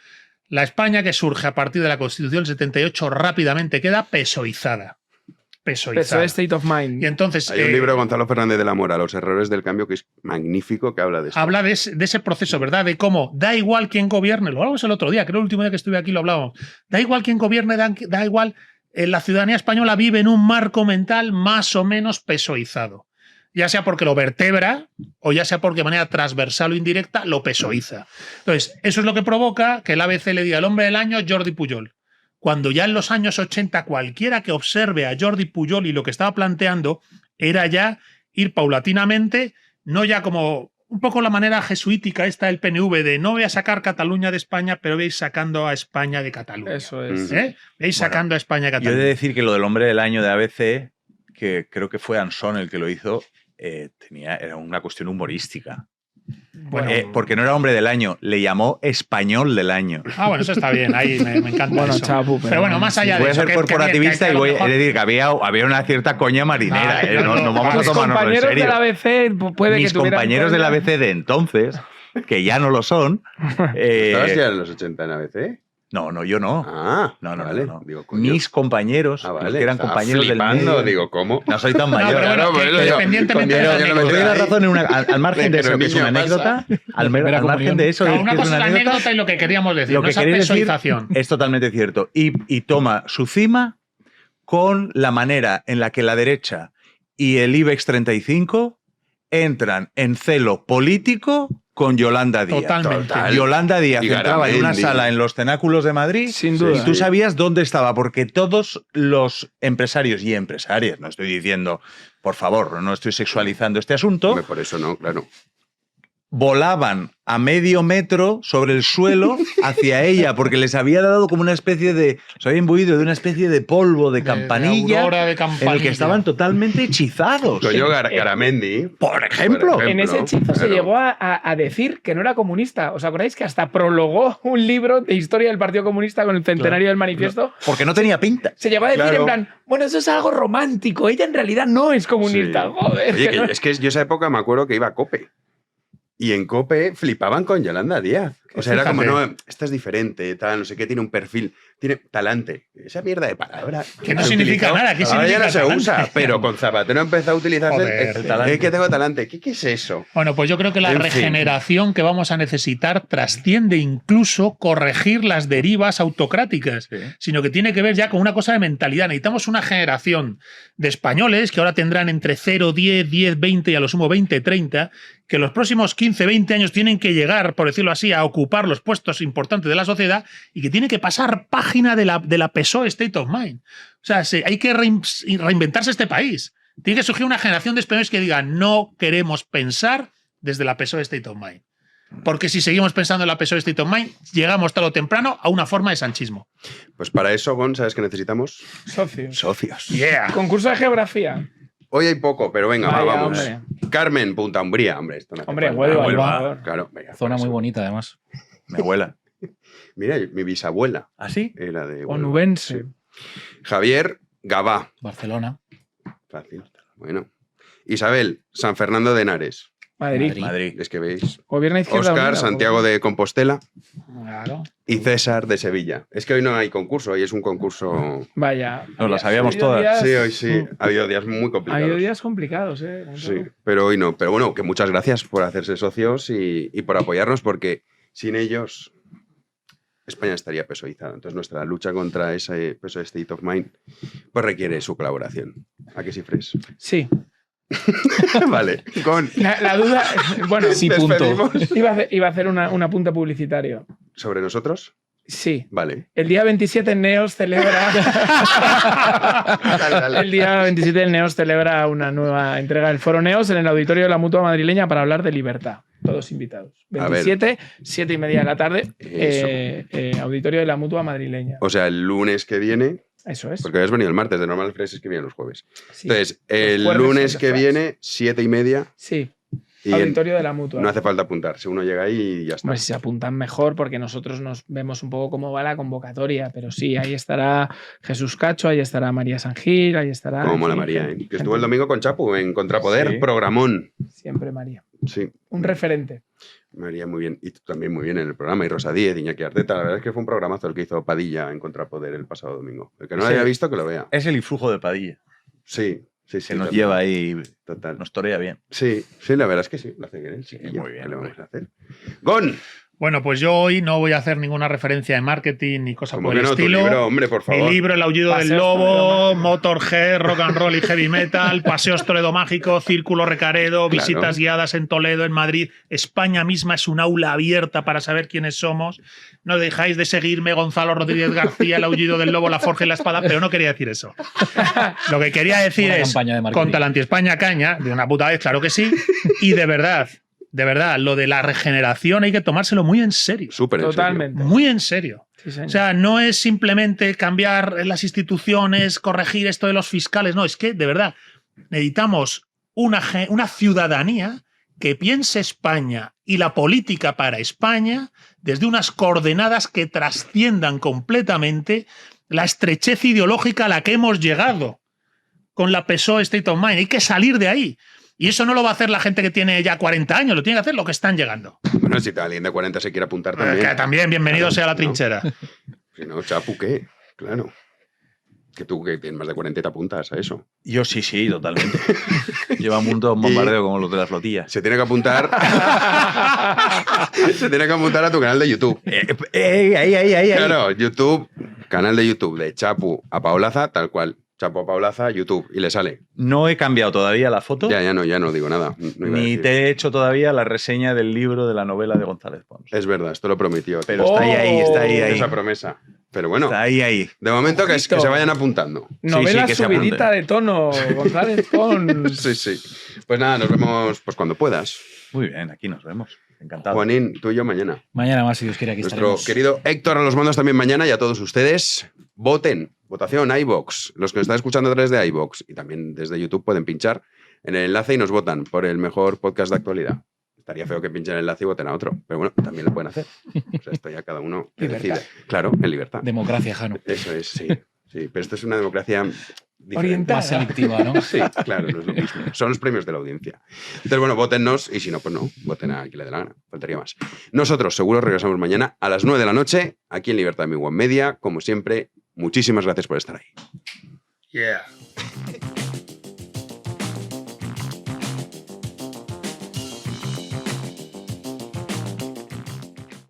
La España que surge a partir de la Constitución del 78 rápidamente queda pesoizada. PSOE State of Mind. Y entonces, hay un libro de Gonzalo Fernández de la Mora, Los errores del cambio, que es magnífico, que habla de eso. Habla de ese proceso, ¿verdad? De cómo da igual quién gobierne. Lo hablamos el otro día, creo el último día que estuve aquí lo hablábamos. Da igual quién gobierne, da igual. La ciudadanía española vive en un marco mental más o menos pesoizado. Ya sea porque lo vertebra o ya sea porque de manera transversal o indirecta lo pesoiza. Entonces, eso es lo que provoca que el ABC le diga el hombre del año Jordi Pujol. Cuando ya en los años 80 cualquiera que observe a Jordi Pujol y lo que estaba planteando era ya ir paulatinamente, no ya como un poco la manera jesuítica esta del PNV de no voy a sacar Cataluña de España, pero voy a ir sacando a España de Cataluña. Eso es. Voy a ir sacando a España de Cataluña. Yo he de decir que lo del hombre del año de ABC, que creo que fue Ansón el que lo hizo, era una cuestión humorística. Bueno, porque no era hombre del año, le llamó español del año. Bueno, eso está bien, ahí me encanta eso. Chapu, pero bueno, más allá de voy eso... a ser corporativista y voy a decir que había una cierta coña marinera. No vamos a tomárnoslo en serio. Mis compañeros del ABC de entonces, que ya no lo son... ¿Estabas ya en los 80 en ABC? No, yo no. No. Digo, mis compañeros, los que eran compañeros del medio. Digo, ¿cómo? No soy tan mayor. Independientemente de te doy la razón al margen de eso, que es una anécdota. Al margen de eso, una cosa es la anécdota y lo que queríamos decir. Lo que queréis decir es totalmente cierto. Y toma su cima con la manera en la que la derecha y el IBEX 35 entran en celo político con Yolanda Díaz. Totalmente. Yolanda Díaz entraba en una sala en los cenáculos de Madrid sin duda, y tú sabías dónde estaba, porque todos los empresarios y empresarias, no estoy diciendo, por favor, no estoy sexualizando este asunto. Por eso no, claro. volaban a medio metro sobre el suelo hacia ella, porque les había dado como una especie de... Se había imbuido de una especie de polvo de campanilla, aurora de en campanilla. el que estaban totalmente hechizados. Coño, Garamendi. Por ejemplo. En ese hechizo se llegó a decir que no era comunista. ¿Os acordáis que hasta prologó un libro de historia del Partido Comunista con el centenario del manifiesto? Porque no tenía pinta. Se llegó a decir en plan, bueno, eso es algo romántico, ella en realidad no es comunista. Sí. Joder. Oye, es que yo esa época me acuerdo que iba a COPE. Y en COPE flipaban con Yolanda Díaz. O sea, era como, no, esta es diferente, tal, no sé qué, tiene un perfil, tiene talante. Esa mierda de palabra. Que no significa nada. ¿Qué Ahora ya significa no se talante? usa, pero con Zapatero empezó a utilizarse Joder, el talante. que tengo talante. ¿Qué es eso? Bueno, pues yo creo que la En fin. regeneración que vamos a necesitar trasciende incluso corregir las derivas autocráticas, sino que tiene que ver ya con una cosa de mentalidad. Necesitamos una generación de españoles que ahora tendrán entre 0, 10, 10, 20 y a lo sumo 20, 30, que los próximos 15, 20 años tienen que llegar, por decirlo así, a ocupar los puestos importantes de la sociedad y que tiene que pasar página de la PSOE State of Mind. O sea, hay que reinventarse este país. Tiene que surgir una generación de españoles que digan no queremos pensar desde la PSOE State of Mind. Porque si seguimos pensando en la PSOE State of Mind, llegamos tarde o temprano a una forma de sanchismo. Pues para eso, Gon, ¿sabes qué necesitamos? Socios. Socios. Yeah. Concurso de geografía. Hoy hay poco, pero venga, Vaya, vamos. hombre. Carmen, Punta Umbría, hombre. Esto no hace Hombre, falta. Huelva, Huelva. por favor. Claro, venga, Zona por muy eso. bonita, además. Mi abuela. Mira, mi bisabuela ¿Ah, sí? era de Huelva. Onubense. Javier Gabá. Barcelona. Fácil. Bueno. Isabel, San Fernando de Henares. Madrid. Madrid. Es que veis. Gobierno Izquierda Óscar, Unida, Santiago de Compostela Claro. y César de Sevilla. Es que hoy no hay concurso, hoy es un concurso... Vaya. Nos la sabíamos Ha habido todas. días- Sí, hoy sí. Ha habido días muy Ha complicados. habido días complicados, ¿eh? Sí, pero hoy no. Pero bueno, que muchas gracias por hacerse socios y por apoyarnos, porque sin ellos España estaría pesoizada. Entonces nuestra lucha contra ese PSOE State of Mind pues requiere su colaboración. ¿A qué cifres? Sí. Vale. Con... La duda, bueno, Sí, punto. despedimos. iba a hacer un apunte publicitario. ¿Sobre nosotros? Sí. Vale. El día 27 Neos celebra. Dale, dale. El día 27 el Neos celebra una nueva entrega del Foro Neos en el auditorio de la Mutua Madrileña para hablar de libertad. Todos invitados. A ver. 27, 7:30 de la tarde, Eso. auditorio de la Mutua Madrileña. O sea, el lunes que viene, Eso es. porque habías venido el martes, de normal es que vienen los jueves. Sí. Entonces, el jueves lunes son que de viene, 7:30, Sí, y auditorio de la Mutua. no hace falta apuntarse, uno llega ahí y ya está. Hombre, si se apuntan mejor, porque nosotros nos vemos un poco cómo va la convocatoria, pero sí, ahí estará Jesús Cacho, ahí estará María Sangil, ahí estará. Como mola en fin, María, gente- que estuvo el domingo con Chapu en Contrapoder, Sí. programón. Siempre María. Sí, Un referente. María muy bien. Y tú también muy bien en el programa. Y Rosa Díez, Iñaki Arteta. La verdad es que fue un programazo el que hizo Padilla en Contrapoder el pasado domingo. El que no lo Sí. haya visto, que lo vea. Es el influjo de Padilla. Sí, sí, sí. Se nos total. lleva ahí, Total. nos torea bien. Sí, sí, la verdad es que sí. Lo hace bien el chiquillo. muy bien, ¿Qué le vamos hombre. a hacer? ¡Gon! Bueno, pues yo hoy no voy a hacer ninguna referencia de marketing ni cosa Como por que el no, tu estilo. libro, hombre, por favor. Mi libro, El aullido del Paseos lobo, Motorhead, rock and roll y heavy metal, Paseos Toledo Mágico, Círculo Recaredo, Claro. visitas guiadas en Toledo, en Madrid. España misma es un aula abierta para saber quiénes somos. No dejáis de seguirme, Gonzalo Rodríguez García, El aullido del lobo, La forja y la espada, pero no quería decir eso. Lo que quería decir Buena es, campaña de marketing. contra la anti-España caña, de una puta vez, claro que sí, y de verdad, lo de la regeneración hay que tomárselo muy en serio. Súper en serio. Totalmente. Muy en serio. Sí, señor. O sea, no es simplemente cambiar las instituciones, corregir esto de los fiscales, no, es que de verdad necesitamos una ciudadanía que piense España y la política para España desde unas coordenadas que trasciendan completamente la estrechez ideológica a la que hemos llegado con la PSOE State of Mind. Hay que salir de ahí. Y eso no lo va a hacer la gente que tiene ya 40 años, lo tiene que hacer los que están llegando. Bueno, si alguien de 40 se quiere apuntar también. Que también, bienvenido Claro, sea la ¿no? trinchera. Si no, Chapu, ¿qué? Claro. Que tú que tienes más de 40 te apuntas a eso. Yo sí, totalmente. Lleva un mundo bombardeo como los de la flotilla. Se tiene que apuntar. Se tiene que apuntar a tu canal de YouTube. Ahí. Claro, YouTube, canal de YouTube de Chapu a Paulaza, tal cual. Chapu a Paulaza, YouTube, y le sale. No he cambiado todavía la foto. Ya no digo nada. No iba a Ni decir. te he hecho todavía la reseña del libro de la novela de González Pons. Es verdad, esto lo prometió. Pero está ahí. Esa promesa. Pero bueno, Está ahí. de momento que Ojito. se vayan apuntando. Novela que se subidita apunte. de tono, González Pons. Sí. Pues nada, nos vemos pues cuando puedas. Muy bien, aquí nos vemos. Encantado. Juanín, tú y yo mañana. Mañana más, si Dios quiere, aquí Nuestro estaremos. querido Héctor a los mandos también mañana, y a todos ustedes, voten. Votación, iVoox. Los que nos están escuchando a través de iVoox y también desde YouTube pueden pinchar en el enlace y nos votan por el mejor podcast de actualidad. Estaría feo que pinchen el enlace y voten a otro, pero bueno, también lo pueden hacer. O sea, esto ya cada uno que Libertad. decide. Claro, en libertad. Democracia, Jano. Eso es, sí. Sí, pero esto es una democracia diferente. Orientada. Más selectiva, ¿no? Sí, claro, no es lo mismo. Son los premios de la audiencia. Entonces, bueno, votennos y si no, pues no, voten a quien le dé la gana. Faltaría más. Nosotros seguro regresamos mañana a las 9 de la noche aquí en Libertad de Mi One Media. Como siempre, muchísimas gracias por estar ahí. Yeah.